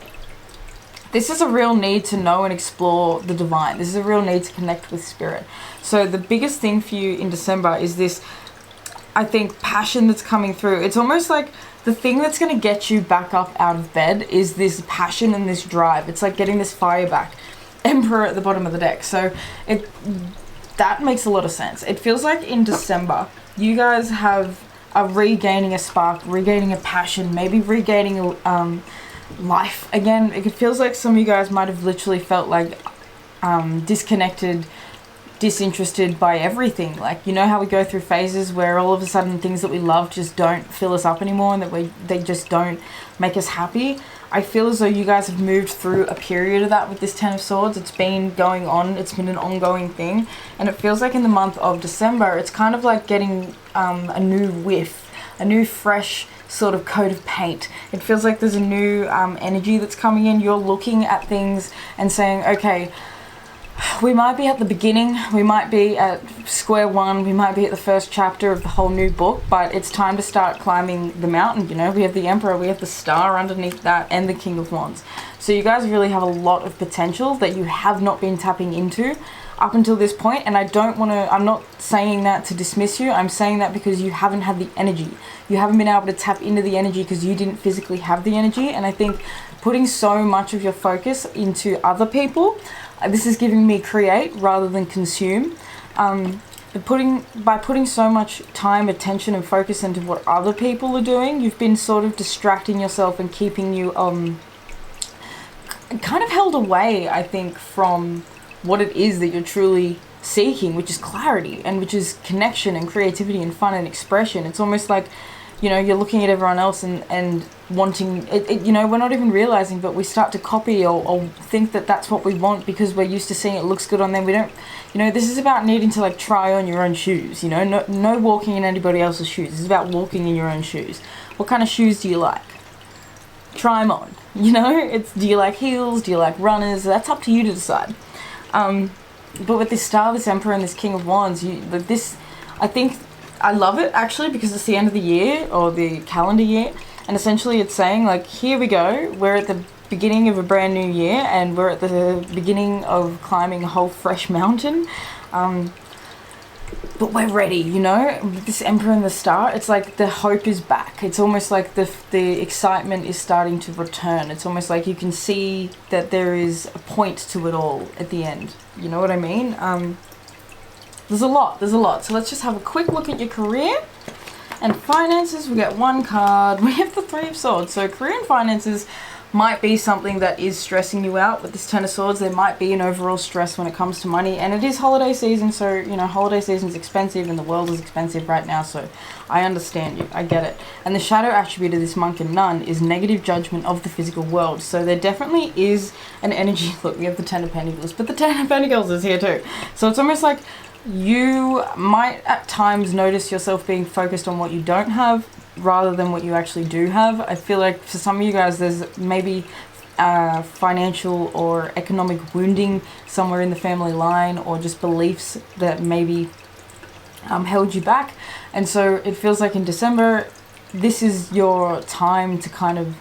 This is a real need to know and explore the divine. This is a real need to connect with spirit. So the biggest thing for you in December is this, I think, passion that's coming through. It's almost like the thing that's going to get you back up out of bed is this passion and this drive. It's like getting this fire back. Emperor at the bottom of the deck. So that makes a lot of sense. It feels like in December, you guys are regaining a spark, regaining a passion, maybe regaining life again. It feels like some of you guys might have literally felt like disconnected, disinterested by everything. Like, you know how we go through phases where all of a sudden things that we love just don't fill us up anymore, and that they just don't make us happy. I feel as though you guys have moved through a period of that with this 10 of Swords. It's been going on, it's been an ongoing thing, and it feels like in the month of December it's kind of like getting a new whiff, a new fresh sort of coat of paint. It feels like there's a new energy that's coming in. You're looking at things and saying, okay, we might be at the beginning, we might be at square one, we might be at the first chapter of the whole new book, but it's time to start climbing the mountain. You know, we have the Emperor, we have the Star underneath that, and the King of Wands. So you guys really have a lot of potential that you have not been tapping into up until this point. And I'm not saying that to dismiss you, I'm saying that because you haven't had the energy. You haven't been able to tap into the energy because you didn't physically have the energy. And I think putting so much of your focus into other people, this is giving me create rather than consume. By putting so much time, attention and focus into what other people are doing, you've been sort of distracting yourself and keeping you kind of held away, I think, from what it is that you're truly seeking, which is clarity, and which is connection and creativity and fun and expression. It's almost like, you know, you're looking at everyone else and wanting it, you know, we're not even realizing, but we start to copy or think that that's what we want because we're used to seeing it looks good on them. We don't, you know, this is about needing to like try on your own shoes, you know, no walking in anybody else's shoes. This is about walking in your own shoes. What kind of shoes do you like? Try them on, you know. Do you like heels? Do you like runners? That's up to you to decide. But with this Star, this Emperor and this King of Wands, I think I love it actually because it's the end of the year or the calendar year, and essentially it's saying like, here we go, we're at the beginning of a brand new year and we're at the beginning of climbing a whole fresh mountain, but we're ready, you know. With this Emperor and the Star, it's like the hope is back. It's almost like the excitement is starting to return. It's almost like you can see that there is a point to it all at the end, you know what I mean? There's a lot. So let's just have a quick look at your career and finances. We get one card. We have the Three of Swords. So career and finances might be something that is stressing you out. With this Ten of Swords, there might be an overall stress when it comes to money, and it is holiday season, so you know, holiday season is expensive and the world is expensive right now, so I understand you, I get it. And the shadow attribute of this Monk and Nun is negative judgment of the physical world, so there definitely is an energy. Look, we have the Ten of Pentacles, but the Ten of Pentacles is here too, so it's almost like you might at times notice yourself being focused on what you don't have rather than what you actually do have. I feel like for some of you guys there's maybe financial or economic wounding somewhere in the family line, or just beliefs that maybe held you back, and so it feels like in December this is your time to kind of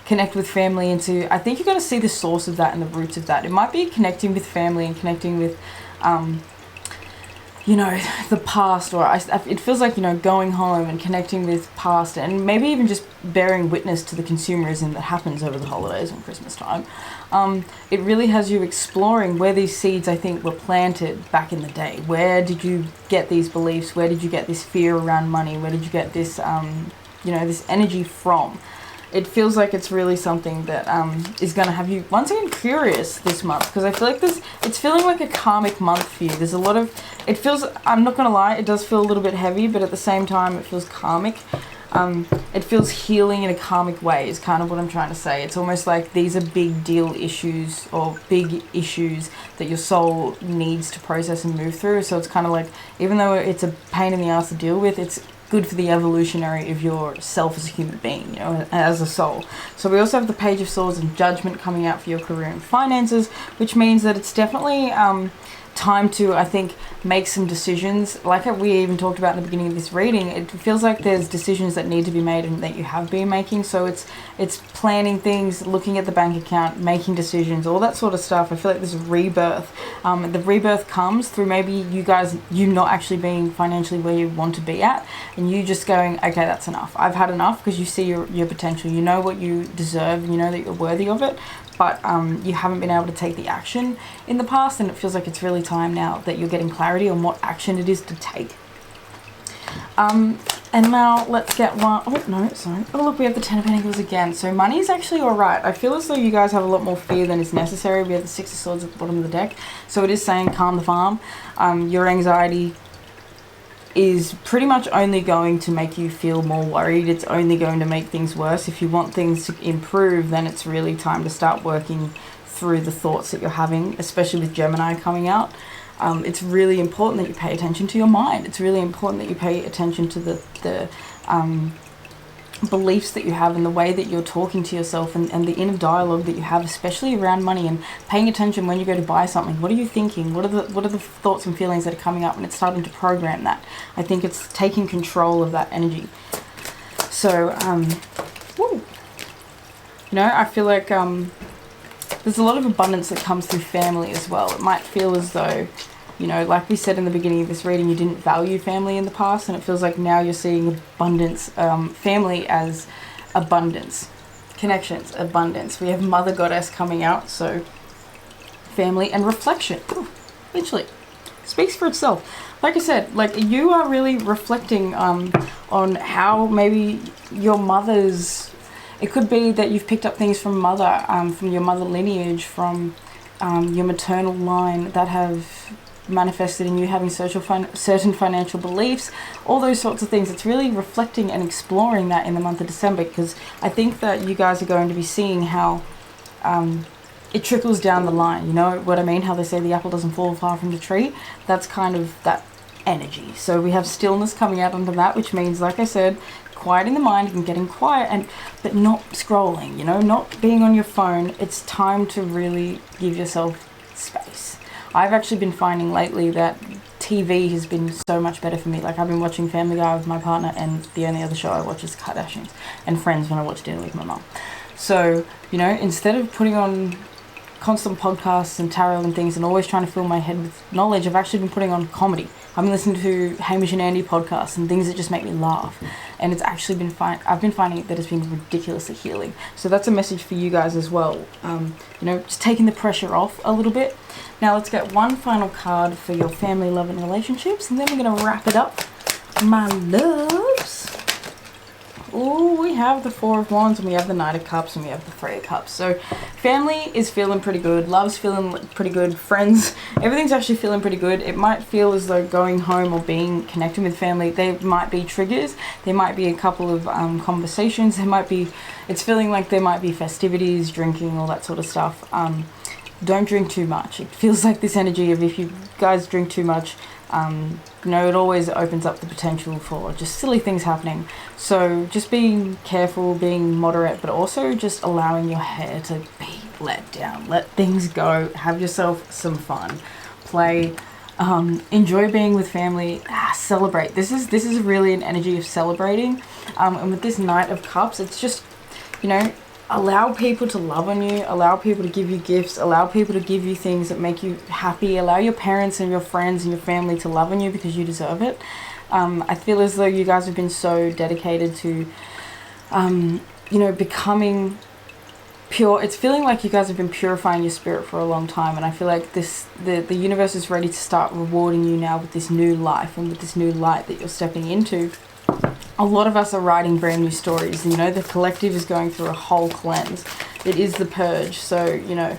connect with family, and I think you're going to see the source of that and the roots of that. It might be connecting with family and connecting with you know, the past, or it feels like, you know, going home and connecting with past, and maybe even just bearing witness to the consumerism that happens over the holidays and Christmas time. It really has you exploring where these seeds, I think, were planted back in the day. Where did you get these beliefs? Where did you get this fear around money? Where did you get this, you know, this energy from? it feels like it's really something that is going to have you once again curious this month, because I feel like it's feeling like a karmic month for you. There's a lot of, it feels, I'm not going to lie, it does feel a little bit heavy, but at the same time it feels karmic. It feels healing in a karmic way is kind of what I'm trying to say. It's almost like these are big deal issues or big issues that your soul needs to process and move through. So it's kind of like, even though it's a pain in the ass to deal with, it's good for the evolutionary of yourself as a human being, you know, as a soul. So we also have the Page of Swords and Judgment coming out for your career and finances, which means that it's definitely time to, I think, make some decisions. Like we even talked about in the beginning of this reading, it feels like there's decisions that need to be made and that you have been making. So it's planning things, looking at the bank account, making decisions, all that sort of stuff. I feel like there's rebirth. The rebirth comes through maybe you not actually being financially where you want to be at, and you just going, okay, that's enough. I've had enough, because you see your potential. You know what you deserve. You know that you're worthy of it. But you haven't been able to take the action in the past, and it feels like it's really time now that you're getting clarity on what action it is to take. And now let's get one. Oh, no, sorry. Oh, look, we have the Ten of Pentacles again. So money is actually all right. I feel as though you guys have a lot more fear than is necessary. We have the Six of Swords at the bottom of the deck. So it is saying calm the farm. Your anxiety is pretty much only going to make you feel more worried. It's only going to make things worse. If you want things to improve, then it's really time to start working through the thoughts that you're having, especially with Gemini coming out. It's really important that you pay attention to your mind. It's really important that you pay attention to the beliefs that you have and the way that you're talking to yourself and the inner dialogue that you have, especially around money, and paying attention when you go to buy something. What are you thinking? What are the thoughts and feelings that are coming up, and it's starting to program that. I think it's taking control of that energy. So, you know, I feel like there's a lot of abundance that comes through family as well. It might feel as though, you know, like we said in the beginning of this reading, you didn't value family in the past, and it feels like now you're seeing abundance, family as abundance, connections, abundance. We have Mother Goddess coming out, so family and reflection. Ooh, literally speaks for itself. Like I said, like you are really reflecting on how maybe your mother's, it could be that you've picked up things from mother, from your mother lineage, from your maternal line that have manifested in you having certain financial beliefs, all those sorts of things. It's really reflecting and exploring that in the month of December, because I think that you guys are going to be seeing how it trickles down the line. You know what I mean? How they say the apple doesn't fall far from the tree. That's kind of that energy. So we have stillness coming out under that, which means, like I said, quieting the mind and getting quiet, but not scrolling, you know, not being on your phone. It's time to really give yourself space. I've actually been finding lately that TV has been so much better for me. Like I've been watching Family Guy with my partner, and the only other show I watch is Kardashians, and Friends when I watch dinner with my mum. So, you know, instead of putting on constant podcasts and tarot and things and always trying to fill my head with knowledge, I've actually been putting on comedy. I've been listening to Hamish and Andy podcasts and things that just make me laugh, and it's actually been fine. I've been finding that it's been ridiculously healing. So that's a message for you guys as well. You know, just taking the pressure off a little bit. Now let's get one final card for your family, love, and relationships, and then we're going to wrap it up, my loves. Oh, we have the Four of Wands, and we have the Knight of Cups, and we have the Three of Cups. So family is feeling pretty good. Love's feeling pretty good. Friends, everything's actually feeling pretty good. It might feel as though going home or being connected with family, there might be triggers. There might be a couple of conversations. It's feeling like there might be festivities, drinking, all that sort of stuff. Don't drink too much. It feels like this energy of if you guys drink too much, you know, it always opens up the potential for just silly things happening. So just being careful, being moderate, but also just allowing your hair to be let down. Let things go. Have yourself some fun. Play. Enjoy being with family. Celebrate. This is really an energy of celebrating. And with this Knight of Cups, it's just, you know, allow people to love on you, allow people to give you gifts, allow people to give you things that make you happy, allow your parents and your friends and your family to love on you because you deserve it. I feel as though you guys have been so dedicated to, you know, becoming pure. It's feeling like you guys have been purifying your spirit for a long time, and I feel like the universe is ready to start rewarding you now with this new life and with this new light that you're stepping into. a lot of us are writing brand new stories. You know, the collective is going through a whole cleanse. It is the purge. So, you know,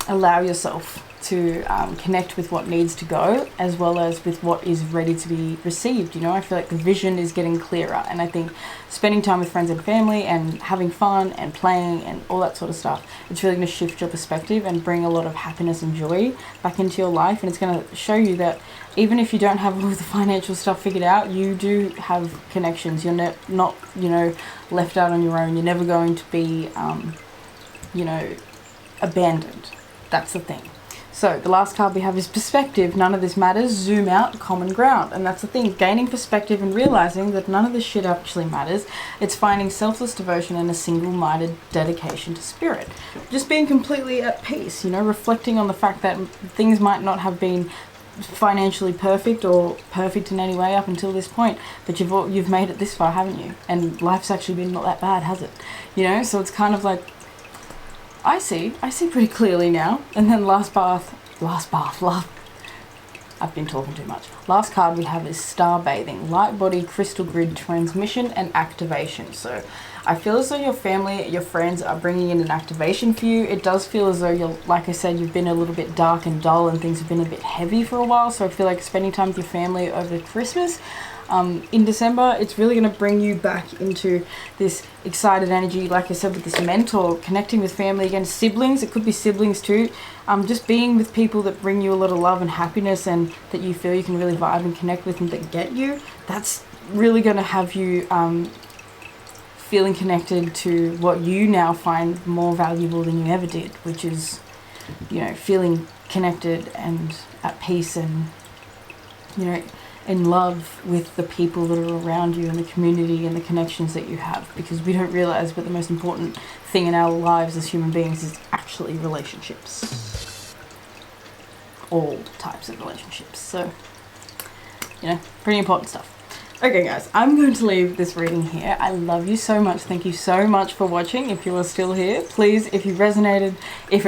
allow yourself to connect with what needs to go, as well as with what is ready to be received. You know, I feel like the vision is getting clearer, and I think spending time with friends and family and having fun and playing and all that sort of stuff, it's really going to shift your perspective and bring a lot of happiness and joy back into your life. And it's going to show you that even if you don't have all the financial stuff figured out, you do have connections. You're not, you know, left out on your own. You're never going to be, you know, abandoned. That's the thing. So the last card we have is perspective. None of this matters. Zoom out, common ground. And that's the thing, gaining perspective and realizing that none of this shit actually matters. It's finding selfless devotion and a single-minded dedication to spirit. Just being completely at peace, you know, reflecting on the fact that things might not have been financially perfect or perfect in any way up until this point, but you've made it this far, haven't you? And life's actually been not that bad, has it? You know, so it's kind of like, I see pretty clearly now. And then last I've been talking too much. Last card we have is star bathing, light body, crystal grid, transmission and activation. So I feel as though your family, your friends are bringing in an activation for you. It does feel as though you're, like I said, you've been a little bit dark and dull and things have been a bit heavy for a while. So I feel like spending time with your family over Christmas, in December, it's really going to bring you back into this excited energy. Like I said, with this mentor, connecting with family again, siblings, it could be siblings too. Just being with people that bring you a lot of love and happiness and that you feel you can really vibe and connect with and that get you. That's really going to have you feeling connected to what you now find more valuable than you ever did, which is, you know, feeling connected and at peace and, you know, in love with the people that are around you and the community and the connections that you have, because we don't realize, but the most important thing in our lives as human beings is actually relationships. All types of relationships. So, you know, pretty important stuff. Okay guys, I'm going to leave this reading here. I love you so much. Thank you so much for watching. If you are still here, please, if you resonated, if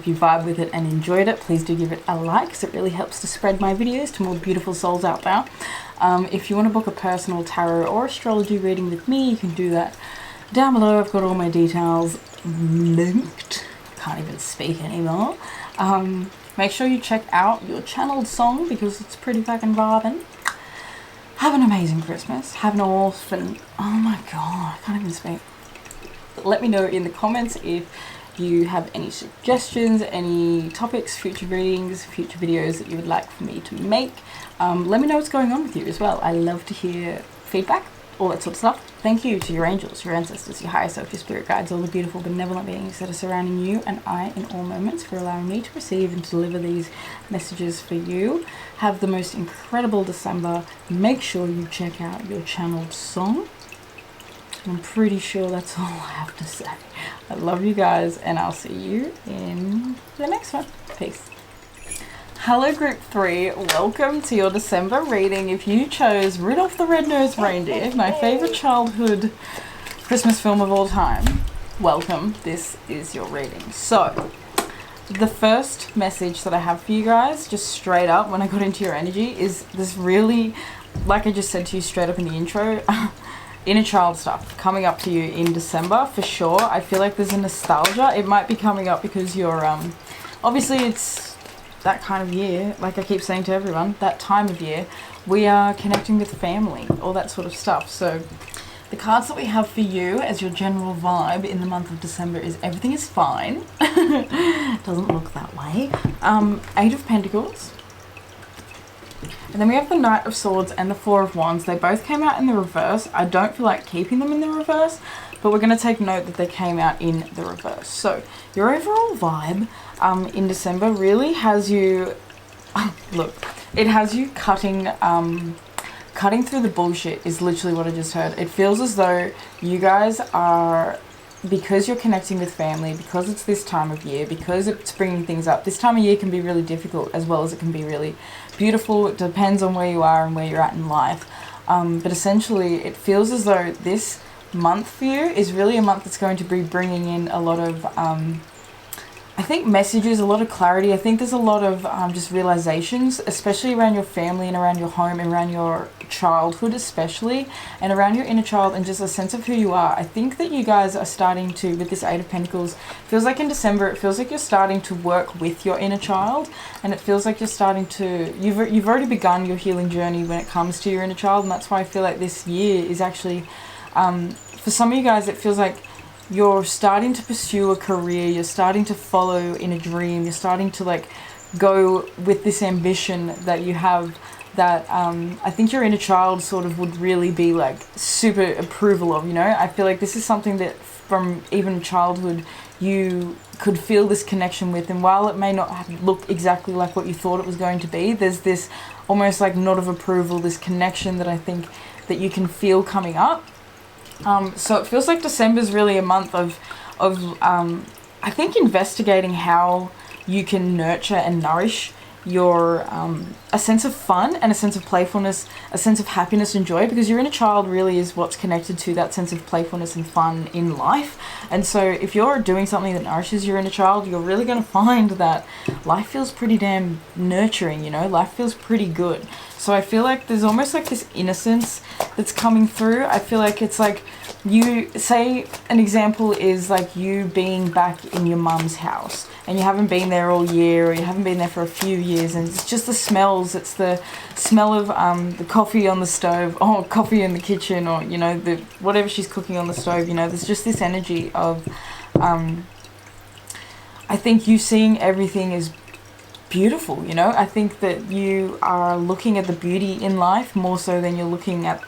you vibe with it and enjoyed it, please do give it a like, because it really helps to spread my videos to more beautiful souls out there. If you want to book a personal tarot or astrology reading with me, you can do that down below. I've got all my details linked. Can't even speak anymore. Make sure you check out your channeled song, because it's pretty fucking vibing. Have an amazing Christmas. Have an awesome... Oh my god, I can't even speak. Let me know in the comments if you have any suggestions, any topics, future readings, future videos that you would like for me to make. Let me know what's going on with you as well. I love to hear feedback, all that sort of stuff. Thank you to your angels, your ancestors, your higher self, your spirit guides, all the beautiful benevolent beings that are surrounding you and I in all moments, for allowing me to receive and deliver these messages for you. Have the most incredible December. Make sure you check out your channeled song. I'm pretty sure that's all I have to say. I love you guys, and I'll see you in the next one. Peace. Hello Group 3, welcome to your December reading. If you chose Rudolph the Red-Nosed Reindeer, my favourite childhood Christmas film of all time, welcome, this is your reading. So, the first message that I have for you guys, just straight up when I got into your energy, is this really, like I just said to you straight up in the intro, inner child stuff coming up to you in December for sure. I feel like there's a nostalgia. It might be coming up because you're, obviously it's that kind of year, like I keep saying to everyone, that time of year, we are connecting with family, all that sort of stuff. So the cards that we have for you as your general vibe in the month of December is everything is fine. Doesn't look that way. 8 of Pentacles. And then we have the Knight of Swords and the Four of Wands. They both came out in the reverse. I don't feel like keeping them in the reverse, but we're going to take note that they came out in the reverse. So your overall vibe in December really has you, look, it has you cutting through the bullshit is literally what I just heard. It feels as though you guys are, because you're connecting with family, because it's this time of year, because it's bringing things up. This time of year can be really difficult as well as it can be really beautiful. It depends on where you are and where you're at in life. But essentially it feels as though this month for you is really a month that's going to be bringing in a lot of I think messages, a lot of clarity. I think there's a lot of just realizations, especially around your family and around your home and around your childhood especially, and around your inner child, and just a sense of who you are. I think that you guys are starting to, with this Eight of Pentacles, feels like in December, it feels like you're starting to work with your inner child, and it feels like you're starting to, you've already begun your healing journey when it comes to your inner child, and that's why I feel like this year is actually, for some of you guys, it feels like you're starting to pursue a career, you're starting to follow in a dream, you're starting to like go with this ambition that you have, that I think your inner child sort of would really be like super approval of, you know. I feel like this is something that from even childhood you could feel this connection with, and while it may not look exactly like what you thought it was going to be, there's this almost like nod of approval, this connection that I think that you can feel coming up. So it feels like December is really a month of I think investigating how you can nurture and nourish your a sense of fun and a sense of playfulness, a sense of happiness and joy, because your inner child really is what's connected to that sense of playfulness and fun in life. And so if you're doing something that nourishes your inner child, you're really going to find that life feels pretty damn nurturing, you know, life feels pretty good. So I feel like there's almost like this innocence that's coming through. I feel like it's like, you say an example is like you being back in your mum's house and you haven't been there all year, or you haven't been there for a few years, and it's just the smells, it's the smell of the coffee on the stove, or coffee in the kitchen, or you know, the whatever she's cooking on the stove, you know, there's just this energy of I think you seeing everything as beautiful, you know. I think that you are looking at the beauty in life more so than you're looking at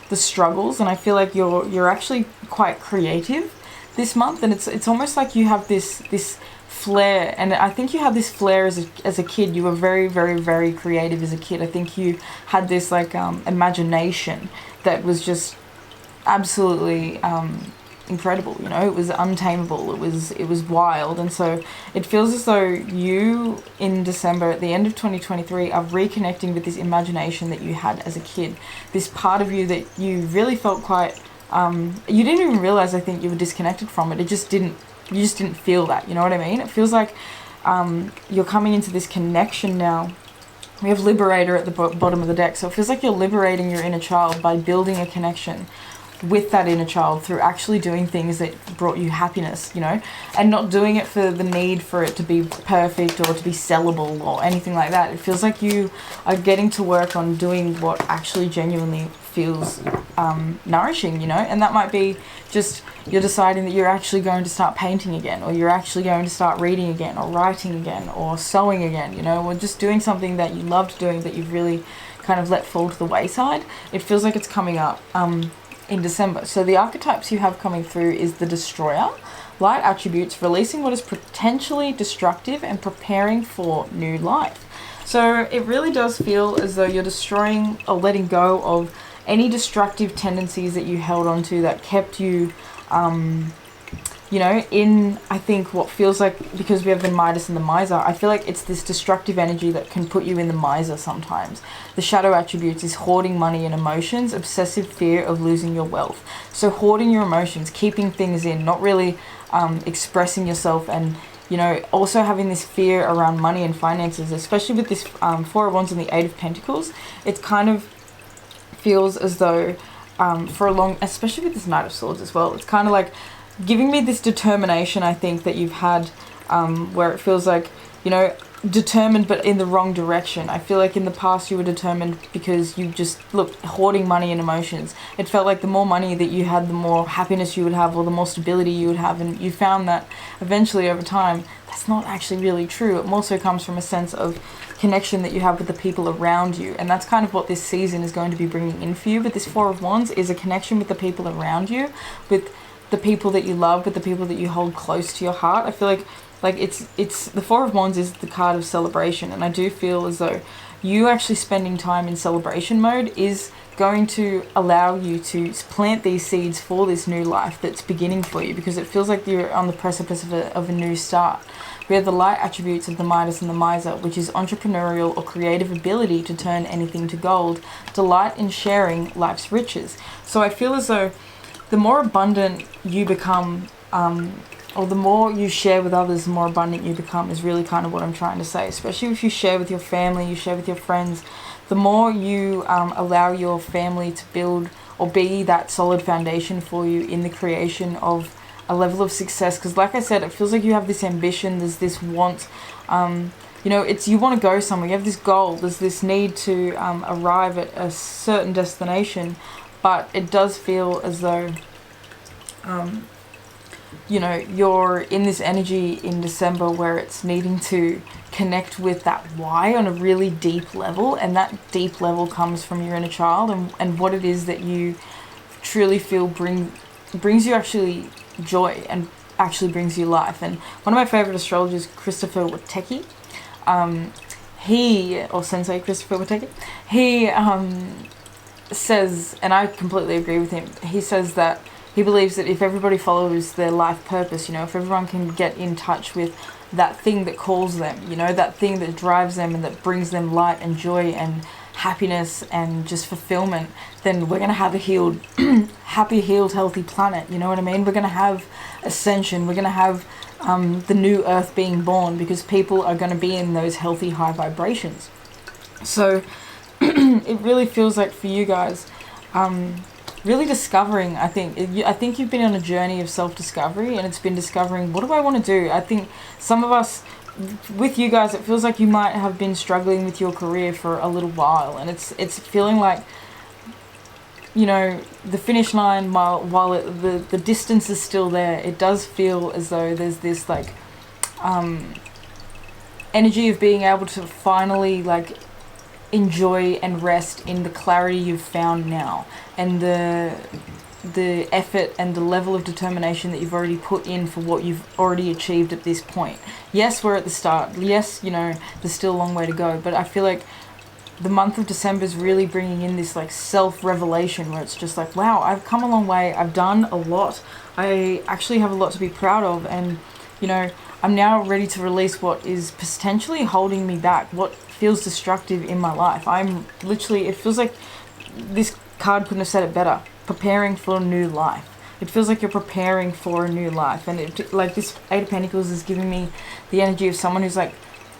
the struggles, and I feel like you're actually quite creative this month, and it's almost like you have this flair, and I think you had this flair as a kid. You were very, very, very creative as a kid. I think you had this like imagination that was just absolutely incredible, you know. It was untamable, it was wild, and so it feels as though you in December at the end of 2023 are reconnecting with this imagination that you had as a kid, this part of you that you really felt quite you didn't even realize, I think, you were disconnected from it. You just didn't feel that, you know what I mean? It feels like you're coming into this connection now. We have Liberator at the bottom of the deck, so it feels like you're liberating your inner child by building a connection with that inner child through actually doing things that brought you happiness, you know, and not doing it for the need for it to be perfect or to be sellable or anything like that. It feels like you are getting to work on doing what actually genuinely feels nourishing, you know, and that might be just you're deciding that you're actually going to start painting again, or you're actually going to start reading again, or writing again, or sewing again, you know, or just doing something that you loved doing that you've really kind of let fall to the wayside. It feels like it's coming up in December. So the archetypes you have coming through is the Destroyer, light attributes, releasing what is potentially destructive and preparing for new life. So it really does feel as though you're destroying or letting go of any destructive tendencies that you held on to that kept you you know, in, I think, what feels like, because we have the Midas and the Miser, I feel like it's this destructive energy that can put you in the Miser sometimes. The shadow attributes is hoarding money and emotions, obsessive fear of losing your wealth. So hoarding your emotions, keeping things in, not really expressing yourself, and, you know, also having this fear around money and finances, especially with this Four of Wands and the Eight of Pentacles. It kind of feels as though for a long, especially with this Knight of Swords as well, it's kind of like giving me this determination, I think, that you've had where it feels like, you know, determined but in the wrong direction. I feel like in the past you were determined because you just, look, hoarding money and emotions. It felt like the more money that you had, the more happiness you would have, or the more stability you would have, and you found that eventually over time that's not actually really true. It more so comes from a sense of connection that you have with the people around you, and that's kind of what this season is going to be bringing in for you. But this Four of Wands is a connection with the people around you, with the people that you love, with the people that you hold close to your heart. I feel like it's the Four of Wands is the card of celebration, and I do feel as though you actually spending time in celebration mode is going to allow you to plant these seeds for this new life that's beginning for you, because it feels like you're on the precipice of a new start. We have the light attributes of the Midas and the Miser, which is entrepreneurial or creative ability to turn anything to gold, delight in sharing life's riches. So I feel as though the more abundant you become or the more you share with others, the more abundant you become, is really kind of what I'm trying to say. Especially if you share with your family, you share with your friends, the more you allow your family to build or be that solid foundation for you in the creation of a level of success. Because like I said, it feels like you have this ambition, there's this want, you know, it's, you want to go somewhere, you have this goal, there's this need to arrive at a certain destination, but it does feel as though, you know, you're in this energy in December where it's needing to connect with that why on a really deep level, and that deep level comes from your inner child and what it is that you truly feel brings you actually joy and actually brings you life. And one of my favorite astrologers, Christopher Witecki, or Sensei Christopher Witecki, he says, and I completely agree with him, he says that he believes that if everybody follows their life purpose, you know, if everyone can get in touch with that thing that calls them, you know, that thing that drives them and that brings them light and joy and happiness and just fulfillment, then we're going to have a healed, happy, healed, healthy planet, you know what I mean? We're going to have ascension, we're going to have the new earth being born, because people are going to be in those healthy high vibrations. So it really feels like for you guys, really discovering, I think you've been on a journey of self-discovery, and it's been discovering, what do I want to do? I think some of us, with you guys, it feels like you might have been struggling with your career for a little while, and it's feeling like, you know, the finish line, while the distance is still there, it does feel as though there's this like energy of being able to finally like enjoy and rest in the clarity you've found now, and the effort and the level of determination that you've already put in for what you've already achieved at this point. Yes, we're at the start. Yes, you know, there's still a long way to go, but I feel like the month of December is really bringing in this like self-revelation where it's just like, wow, I've come a long way, I've done a lot, I actually have a lot to be proud of, and you know, I'm now ready to release what is potentially holding me back, what feels destructive in my life. I'm literally, it feels like this card couldn't have said it better, preparing for a new life. It feels like you're preparing for a new life, and it, like this Eight of Pentacles is giving me the energy of someone who's like,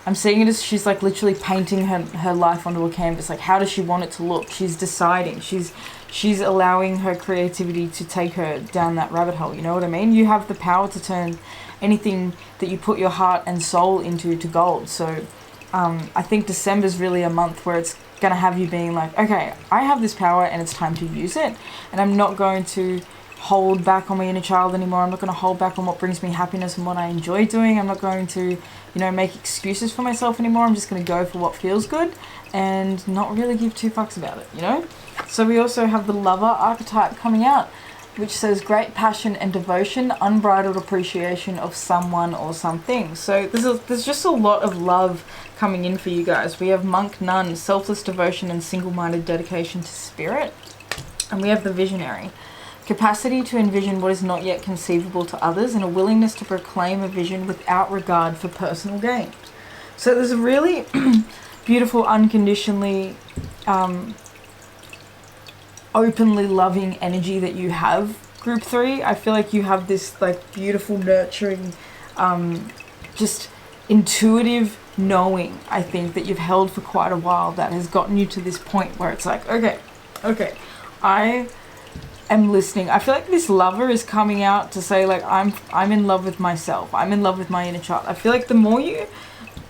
I'm seeing it as she's like literally painting her life onto a canvas. Like, how does she want it to look? She's deciding. She's allowing her creativity to take her down that rabbit hole. You know what I mean? You have the power to turn anything that you put your heart and soul into to gold. So I think December's really a month where it's going to have you being like, okay, I have this power and it's time to use it. And I'm not going to hold back on my inner child anymore. I'm not going to hold back on what brings me happiness and what I enjoy doing. I'm not going to, you know, make excuses for myself anymore. I'm just going to go for what feels good and not really give two fucks about it, you know? So we also have the lover archetype coming out, which says great passion and devotion, unbridled appreciation of someone or something. So there's just a lot of love coming in for you guys. We have monk, nun, selfless devotion and single-minded dedication to spirit. And we have the visionary, capacity to envision what is not yet conceivable to others, and a willingness to proclaim a vision without regard for personal gain. So there's a really beautiful, unconditionally, openly loving energy that you have, group 3. I feel like you have this like beautiful, nurturing, just intuitive knowing, I think, that you've held for quite a while, that has gotten you to this point where it's like, okay, I am listening. I feel like this lover is coming out to say like, I'm in love with myself. I'm in love with my inner child. I feel like the more you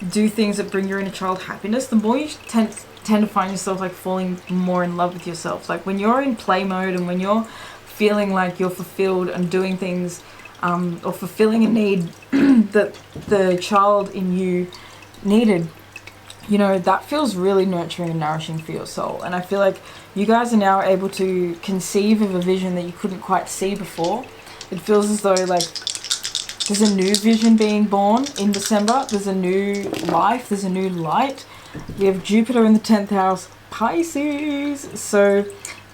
do things that bring your inner child happiness, the more you tend to find yourself like falling more in love with yourself. Like when you're in play mode and when you're feeling like you're fulfilled and doing things or fulfilling a need that the child in you needed, you know, that feels really nurturing and nourishing for your soul. And I feel like you guys are now able to conceive of a vision that you couldn't quite see before. It feels as though like there's a new vision being born in December. There's a new life. There's a new light. We have Jupiter in the 10th house, Pisces. So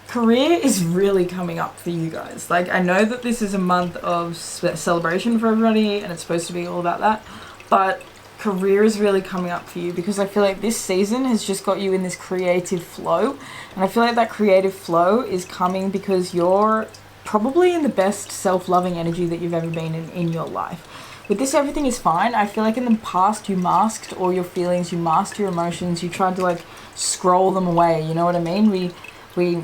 career is really coming up for you guys. Like, I know that this is a month of celebration for everybody and it's supposed to be all about that, but career is really coming up for you, because I feel like this season has just got you in this creative flow, and I feel like that creative flow is coming because you're probably in the best self-loving energy that you've ever been in your life. With this, everything is fine. I feel like in the past you masked all your feelings, you masked your emotions, you tried to like scroll them away, you know what I mean? We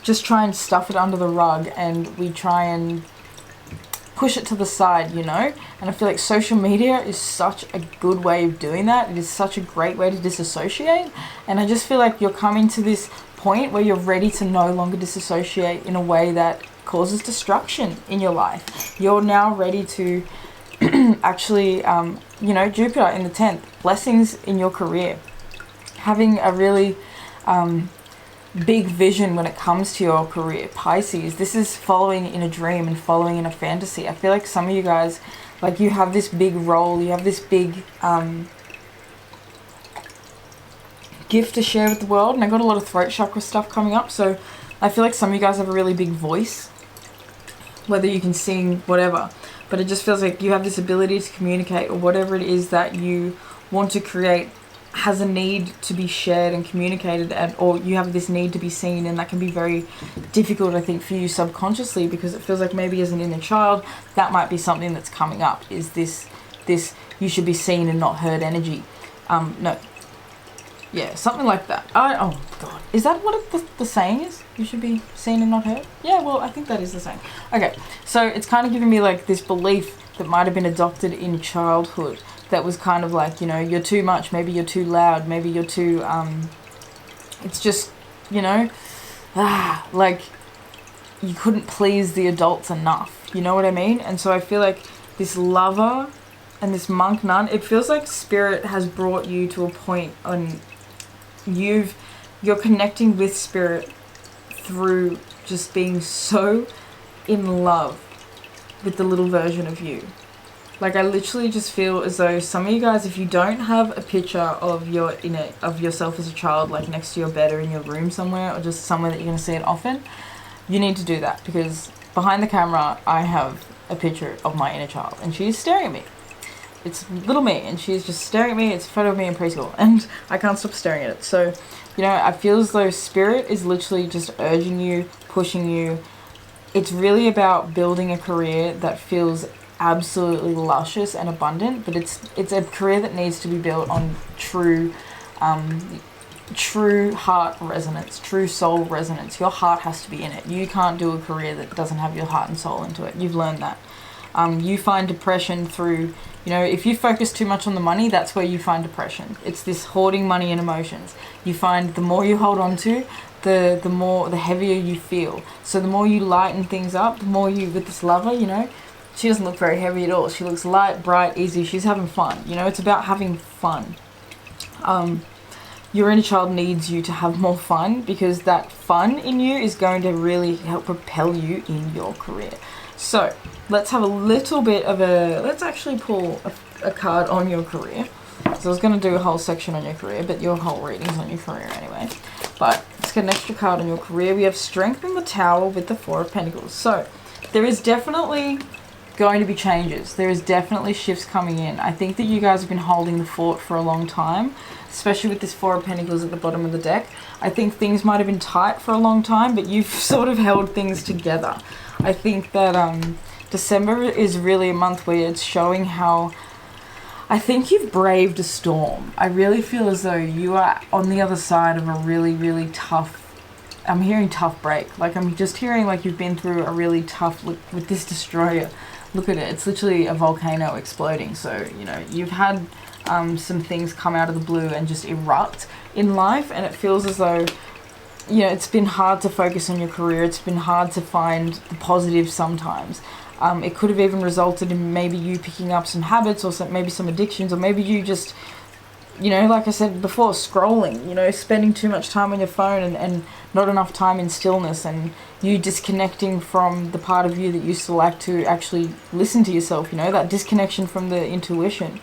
just try and stuff it under the rug, and we try and push it to the side, you know? And I feel like social media is such a good way of doing that. It is such a great way to disassociate. And I just feel like you're coming to this point where you're ready to no longer disassociate in a way that causes destruction in your life. You're now ready to actually, you know, Jupiter in the 10th, blessings in your career. Having a really big vision when it comes to your career. Pisces, this is following in a dream and following in a fantasy. I feel like some of you guys, like, you have this big role, you have this big gift to share with the world. And I got a lot of throat chakra stuff coming up, so I feel like some of you guys have a really big voice, whether you can sing, whatever, but it just feels like you have this ability to communicate, or whatever it is that you want to create has a need to be shared and communicated, or you have this need to be seen, and that can be very difficult, I think, for you subconsciously, because it feels like maybe as an inner child that might be something that's coming up, is this you should be seen and not heard energy. No, yeah, something like that. Oh god, is that what the saying is? You should be seen and not heard? Yeah, well, I think that is the saying. Okay, so it's kind of giving me like this belief that might have been adopted in childhood, that was kind of like, you know, you're too much, maybe you're too loud, maybe you're too, it's just, you know, like, you couldn't please the adults enough, you know what I mean? And so I feel like this lover and this monk nun, it feels like spirit has brought you to a point on you're connecting with spirit through just being so in love with the little version of you. Like, I literally just feel as though some of you guys, if you don't have a picture of yourself as a child, like next to your bed or in your room somewhere, or just somewhere that you're going to see it often, you need to do that, because behind the camera I have a picture of my inner child, and she's staring at me. It's little me, and she's just staring at me. It's a photo of me in preschool, and I can't stop staring at it. So, you know, I feel as though spirit is literally just urging you, pushing you. It's really about building a career that feels absolutely luscious and abundant, but it's a career that needs to be built on true heart resonance, true soul resonance. Your heart has to be in it. You can't do a career that doesn't have your heart and soul into it. You've learned that. You find depression through, you know, if you focus too much on the money, that's where you find depression. It's this hoarding money and emotions. You find the more you hold on to, the heavier you feel. So the more you lighten things up, the more you, with this lover, you know, she doesn't look very heavy at all. She looks light, bright, easy. She's having fun. You know, it's about having fun. Your inner child needs you to have more fun, because that fun in you is going to really help propel you in your career. So let's have a little bit of let's actually pull a card on your career. So I was going to do a whole section on your career, but your whole reading's on your career anyway. But let's get an extra card on your career. We have Strength in the Tower with the Four of Pentacles. So there is definitely going to be changes. There is definitely shifts coming in. I think that you guys have been holding the fort for a long time, especially with this Four of Pentacles at the bottom of the deck. I think things might have been tight for a long time, but you've sort of held things together. I think that December is really a month where it's showing how I think you've braved a storm. I really feel as though you are on the other side of a really, really tough, I'm hearing tough break. Like, I'm just hearing like you've been through a really tough, look with this destroyer. Look at it. It's literally a volcano exploding. So, you know, you've had some things come out of the blue and just erupt in life, and it feels as though, you know, it's been hard to focus on your career. It's been hard to find the positive sometimes. It could have even resulted in maybe you picking up some habits, or maybe some addictions, or maybe you just, you know, like I said before, scrolling, you know, spending too much time on your phone and not enough time in stillness, and you disconnecting from the part of you that used to like to actually listen to yourself, you know, that disconnection from the intuition.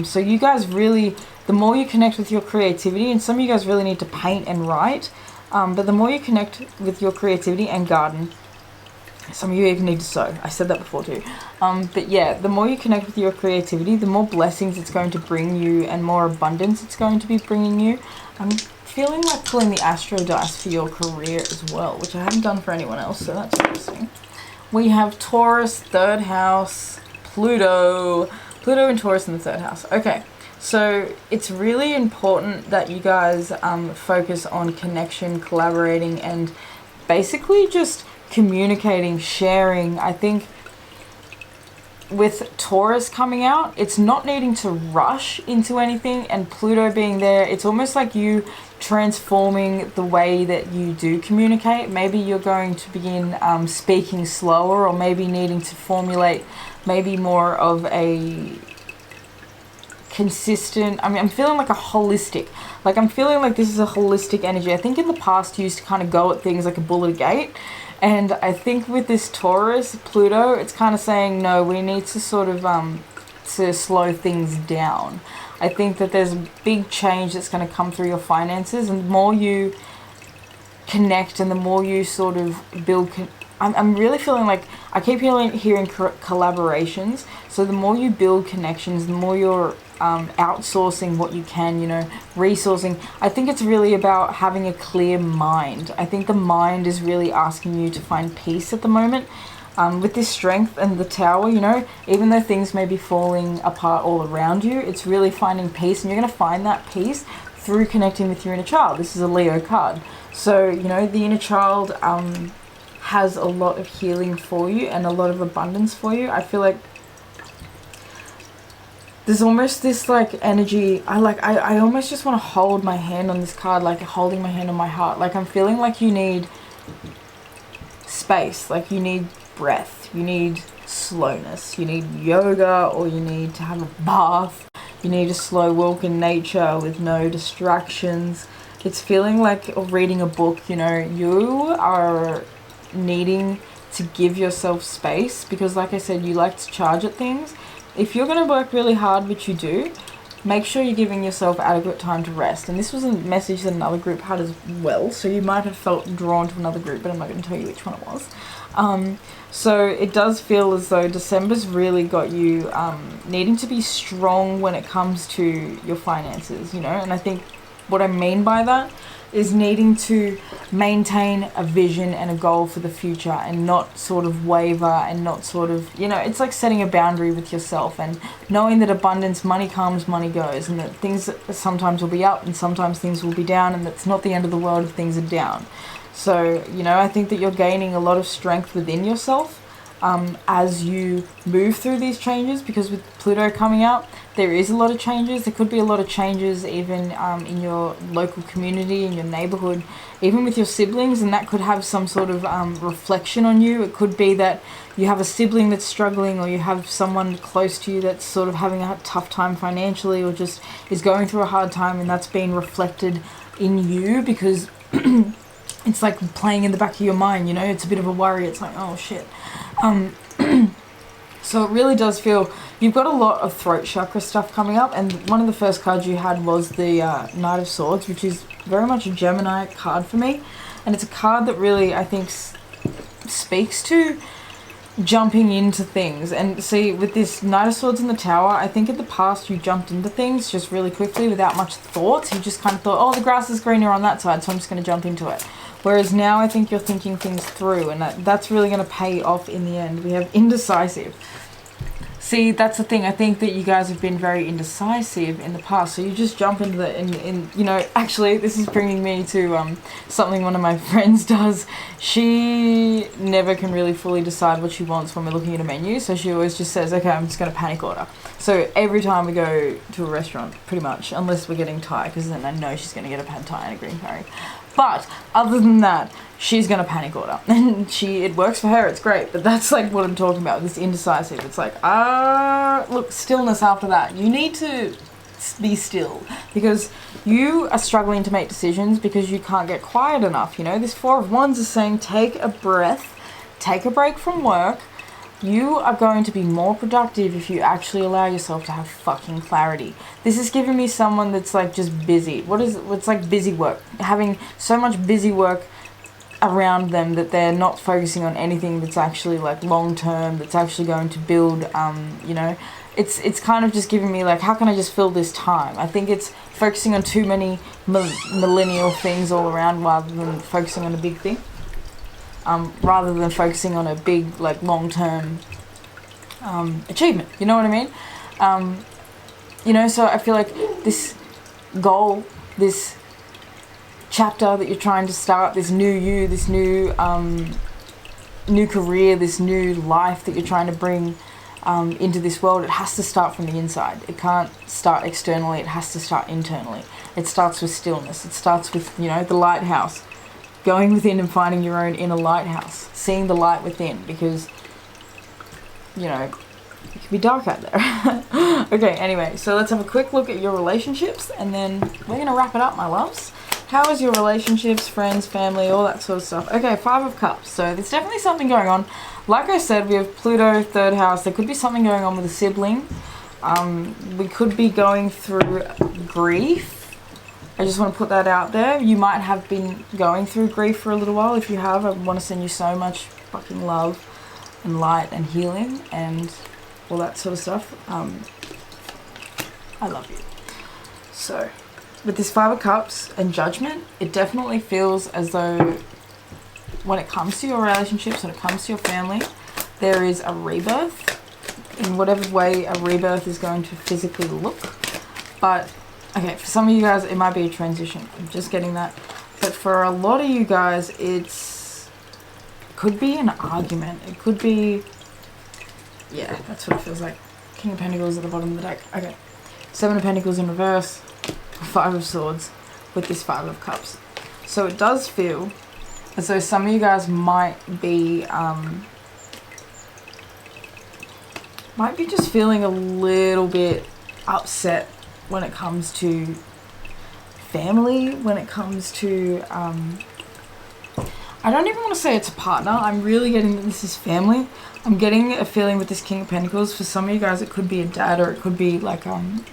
So you guys really, the more you connect with your creativity, and some of you guys really need to paint and write, but the more you connect with your creativity and garden, some of you even need to sew. I said that before too. But yeah, the more you connect with your creativity, the more blessings it's going to bring you and more abundance it's going to be bringing you. feeling like pulling the Astro dice for your career as well, which I haven't done for anyone else, so that's interesting. We have Taurus, 3rd house, Pluto and Taurus in the 3rd house. Okay, so it's really important that you guys focus on connection, collaborating, and basically just communicating, sharing. I think with Taurus coming out, it's not needing to rush into anything, and Pluto being there, it's almost like you transforming the way that you do communicate. Maybe you're going to begin speaking slower, or maybe needing to formulate maybe more of a consistent, I mean, I'm feeling like a holistic, like I'm feeling like this is a holistic energy. I think in the past you used to kind of go at things like a bull at a gate. And I think with this Taurus, Pluto, it's kind of saying, no, we need to sort of to slow things down. I think that there's a big change that's going to come through your finances, and the more you connect and the more you sort of build, I'm really feeling like, I keep hearing collaborations, so the more you build connections, the more you're outsourcing what you can, you know, resourcing. I think it's really about having a clear mind. I think the mind is really asking you to find peace at the moment. With this Strength and the Tower, you know, even though things may be falling apart all around you, it's really finding peace, and you're going to find that peace through connecting with your inner child. This is a Leo card. So, you know, the inner child has a lot of healing for you and a lot of abundance for you. I feel like there's almost this like energy, I almost just want to hold my hand on this card, like holding my hand on my heart. Like I'm feeling like you need space, like you need breath, you need slowness, you need yoga, or you need to have a bath, you need a slow walk in nature with no distractions. It's feeling like, or reading a book, you know, you are needing to give yourself space, because like I said, you like to charge at things. If you're going to work really hard, which you do, make sure you're giving yourself adequate time to rest. And this was a message that another group had as well, so you might have felt drawn to another group, but I'm not going to tell you which one it was. So it does feel as though December's really got you needing to be strong when it comes to your finances, you know. And I think what I mean by that is needing to maintain a vision and a goal for the future, and not sort of waver, and not sort of, you know, it's like setting a boundary with yourself and knowing that abundance, money comes, money goes, and that things sometimes will be up and sometimes things will be down, and that's not the end of the world if things are down. So, you know, I think that you're gaining a lot of strength within yourself as you move through these changes, because with Pluto coming out, there is a lot of changes. There could be a lot of changes even in your local community, in your neighborhood, even with your siblings, and that could have some sort of reflection on you. It could be that you have a sibling that's struggling, or you have someone close to you that's sort of having a tough time financially, or just is going through a hard time, and that's being reflected in you, because it's like playing in the back of your mind, you know, it's a bit of a worry. It's like, oh shit. So it really does feel you've got a lot of throat chakra stuff coming up, and one of the first cards you had was the Knight of Swords, which is very much a Gemini card for me, and it's a card that really, I think, speaks to jumping into things. And see, with this Knight of Swords in the Tower, I think in the past you jumped into things just really quickly without much thought. You just kind of thought, oh, the grass is greener on that side, so I'm just going to jump into it. Whereas now I think you're thinking things through, and that's really going to pay off in the end. We have indecisive. See, that's the thing. I think that you guys have been very indecisive in the past, so you just jump into the, you know, actually, this is bringing me to something one of my friends does. She never can really fully decide what she wants when we're looking at a menu, so she always just says, okay, I'm just going to panic order. So every time we go to a restaurant, pretty much, unless we're getting Thai, because then I know she's going to get a pad Thai and a green curry. But other than that, she's going to panic order. And it works for her, it's great. But that's like what I'm talking about, this indecisive. It's like, look, stillness after that. You need to be still, because you are struggling to make decisions because you can't get quiet enough, you know. This Four of Wands is saying, take a breath, take a break from work. You are going to be more productive if you actually allow yourself to have fucking clarity. This is giving me someone that's like just busy. What's like busy work? Having so much busy work around them, that they're not focusing on anything that's actually like long term, that's actually going to build, you know, it's kind of just giving me like, how can I just fill this time? I think it's focusing on too many millennial things all around rather than focusing on a big thing, rather than focusing on a big like long term achievement, you know what I mean? You know, so I feel like this goal, this chapter that you're trying to start, this new you, this new new career, this new life that you're trying to bring into this world, it has to start from the inside. It can't start externally, it has to start internally. It starts with stillness. It starts with, you know, the lighthouse, going within and finding your own inner lighthouse, seeing the light within, because, you know, it can be dark out there. Okay, anyway, so let's have a quick look at your relationships, and then we're gonna wrap it up, my loves. How is your relationships, friends, family, all that sort of stuff? Okay, 5 of Cups. So there's definitely something going on. Like I said, we have Pluto, 3rd house. There could be something going on with a sibling. We could be going through grief. I just want to put that out there. You might have been going through grief for a little while. If you have, I want to send you so much fucking love and light and healing and all that sort of stuff. I love you. So, with this 5 of Cups and Judgment, it definitely feels as though when it comes to your relationships, when it comes to your family, there is a rebirth in whatever way a rebirth is going to physically look. But, okay, for some of you guys, it might be a transition. I'm just getting that. But for a lot of you guys, it could be an argument. It could be, yeah, that's what it feels like. King of Pentacles at the bottom of the deck. Okay, 7 of Pentacles in reverse. 5 of Swords with this 5 of Cups. So it does feel as though some of you guys might be just feeling a little bit upset when it comes to family, when it comes to I don't even want to say it's a partner. I'm really getting that this is family. I'm getting a feeling with this King of Pentacles, for some of you guys it could be a dad, or it could be like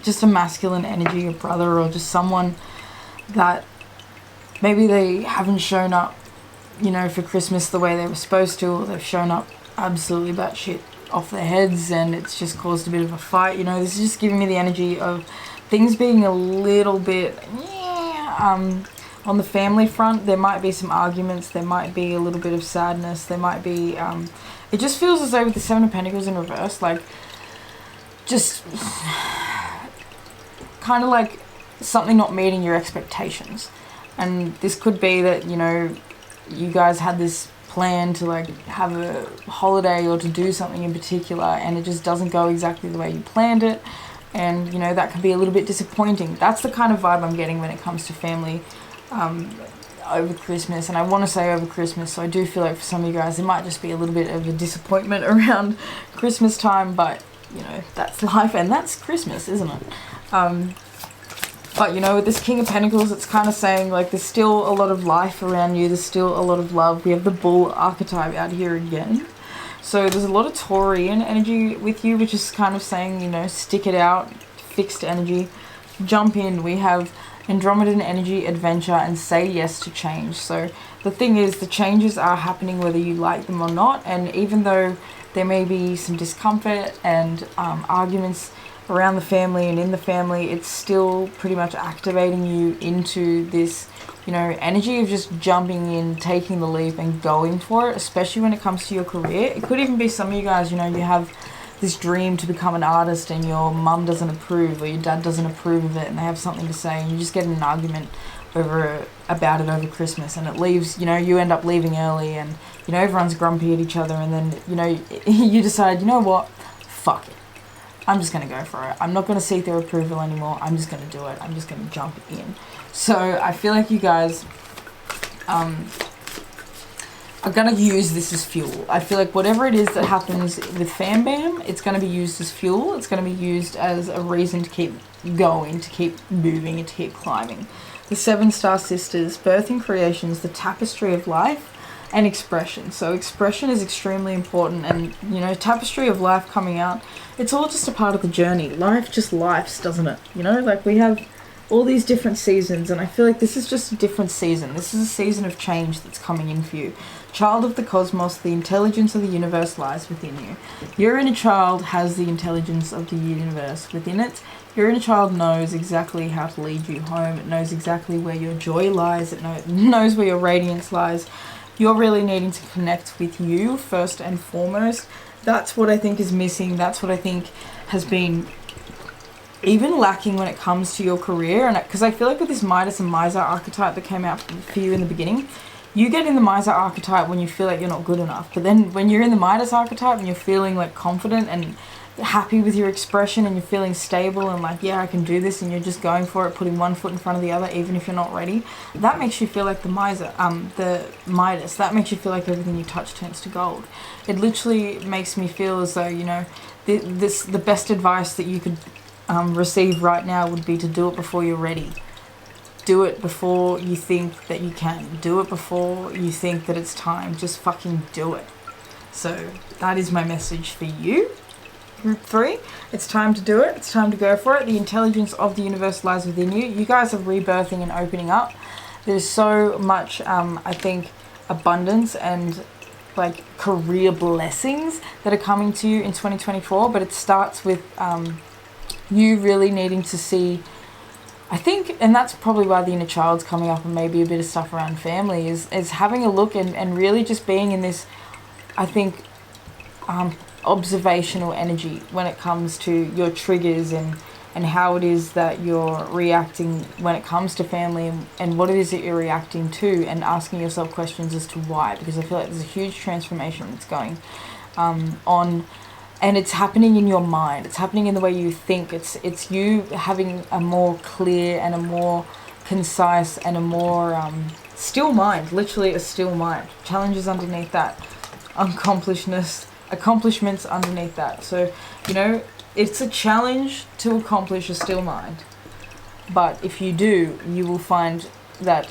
just a masculine energy, a brother, or just someone that maybe they haven't shown up, you know, for Christmas the way they were supposed to, or they've shown up absolutely batshit off their heads and it's just caused a bit of a fight. You know, this is just giving me the energy of things being a little bit, on the family front. There might be some arguments, there might be a little bit of sadness, there might be, it just feels as though with the 7 of Pentacles in reverse, like, just kind of like something not meeting your expectations. And this could be that, you know, you guys had this plan to like have a holiday or to do something in particular, and it just doesn't go exactly the way you planned it. And, you know, that could be a little bit disappointing. That's the kind of vibe I'm getting when it comes to family over Christmas. And I want to say over Christmas, so I do feel like for some of you guys, there might just be a little bit of a disappointment around Christmas time, but, you know, that's life and that's Christmas, isn't it? But, you know, with this King of Pentacles, it's kind of saying, like, there's still a lot of life around you. There's still a lot of love. We have the bull archetype out here again. So there's a lot of Taurian energy with you, which is kind of saying, you know, stick it out, fixed energy, jump in. We have Andromedan energy, adventure, and say yes to change. So the thing is, the changes are happening whether you like them or not. And even though there may be some discomfort and arguments around the family and in the family, it's still pretty much activating you into this, you know, energy of just jumping in, taking the leap and going for it, especially when it comes to your career. It could even be some of you guys, you know, you have this dream to become an artist and your mum doesn't approve or your dad doesn't approve of it, and they have something to say, and you just get in an argument about it over Christmas, and it leaves, you know, you end up leaving early, and, you know, everyone's grumpy at each other, and then, you know, you decide, you know what, fuck it. I'm just going to go for it. I'm not going to seek their approval anymore. I'm just going to do it. I'm just going to jump in. So I feel like you guys are going to use this as fuel. I feel like whatever it is that happens with Fam Bam, it's going to be used as fuel. It's going to be used as a reason to keep going, to keep moving, and to keep climbing. The 7 Star Sisters, birthing creations, the tapestry of life, and expression. So expression is extremely important, and, you know, tapestry of life coming out, it's all just a part of the journey. Life just lifes, doesn't it? You know, like we have all these different seasons, and I feel like this is just a different season. This is a season of change that's coming in for you. Child of the cosmos, the intelligence of the universe lies within you. Your inner child has the intelligence of the universe within it. Your inner child knows exactly how to lead you home. It knows exactly where your joy lies. It knows where your radiance lies. You're really needing to connect with you first and foremost. That's what I think is missing. That's what I think has been even lacking when it comes to your career. And because I feel like with this Midas and Miser archetype that came out for you in the beginning, you get in the Miser archetype when you feel like you're not good enough. But then when you're in the Midas archetype and you're feeling like confident and happy with your expression and you're feeling stable and like, yeah, I can do this, and you're just going for it, putting one foot in front of the other even if you're not ready, that makes you feel like the Midas. That makes you feel like everything you touch turns to gold. It literally makes me feel as though, you know, the best advice that you could receive right now would be to do it before you're ready. Do it before you think that you can. Do it before you think that it's time. Just fucking do it. So that is my message for you. Group 3, it's time to do it. It's time to go for it. The intelligence of the universe lies within you. You guys are rebirthing and opening up. There's so much, I think, abundance and like career blessings that are coming to you in 2024. But it starts with you really needing to see, I think, and that's probably why the inner child's coming up, and maybe a bit of stuff around family, is having a look and really just being in this, I think, observational energy when it comes to your triggers and how it is that you're reacting when it comes to family, and what it is that you're reacting to, and asking yourself questions as to why, because I feel like there's a huge transformation that's going on, and it's happening in your mind. It's happening in the way you think. It's you having a more clear and a more concise and a more still mind, literally a still mind. Challenges underneath that, accomplishments underneath that. So, you know, it's a challenge to accomplish a still mind, but if you do, you will find that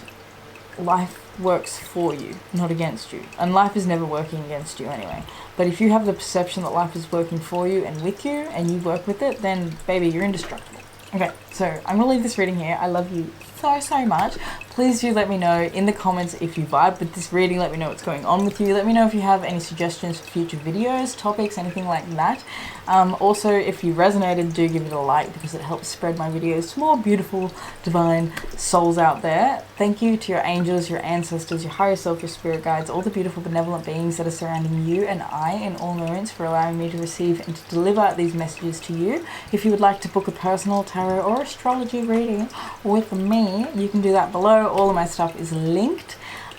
life works for you, not against you, and life is never working against you anyway. But if you have the perception that life is working for you and with you, and you work with it, then baby, you're indestructible. Okay, so I'm gonna leave this reading here. I love you so much. Please do let me know in the comments if you vibe with this reading. Let me know what's going on with you. Let me know if you have any suggestions for future videos, topics, anything like that. Also, if you resonated, do give it a like, because it helps spread my videos to more beautiful, divine souls out there. Thank you to your angels, your ancestors, your higher self, your spirit guides, all the beautiful benevolent beings that are surrounding you and I in all moments, for allowing me to receive and to deliver these messages to you. If you would like to book a personal tarot or astrology reading with me, you can do that below. All of my stuff is linked.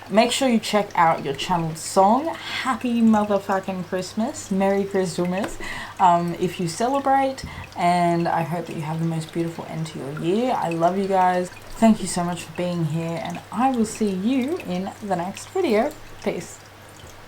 Make sure you check out your channel's song, Happy Motherfucking Christmas, Merry Crystalmas, if you celebrate, and I hope that you have the most beautiful end to your year. I love you guys. Thank you so much for being here, and I will see you in the next video. Peace.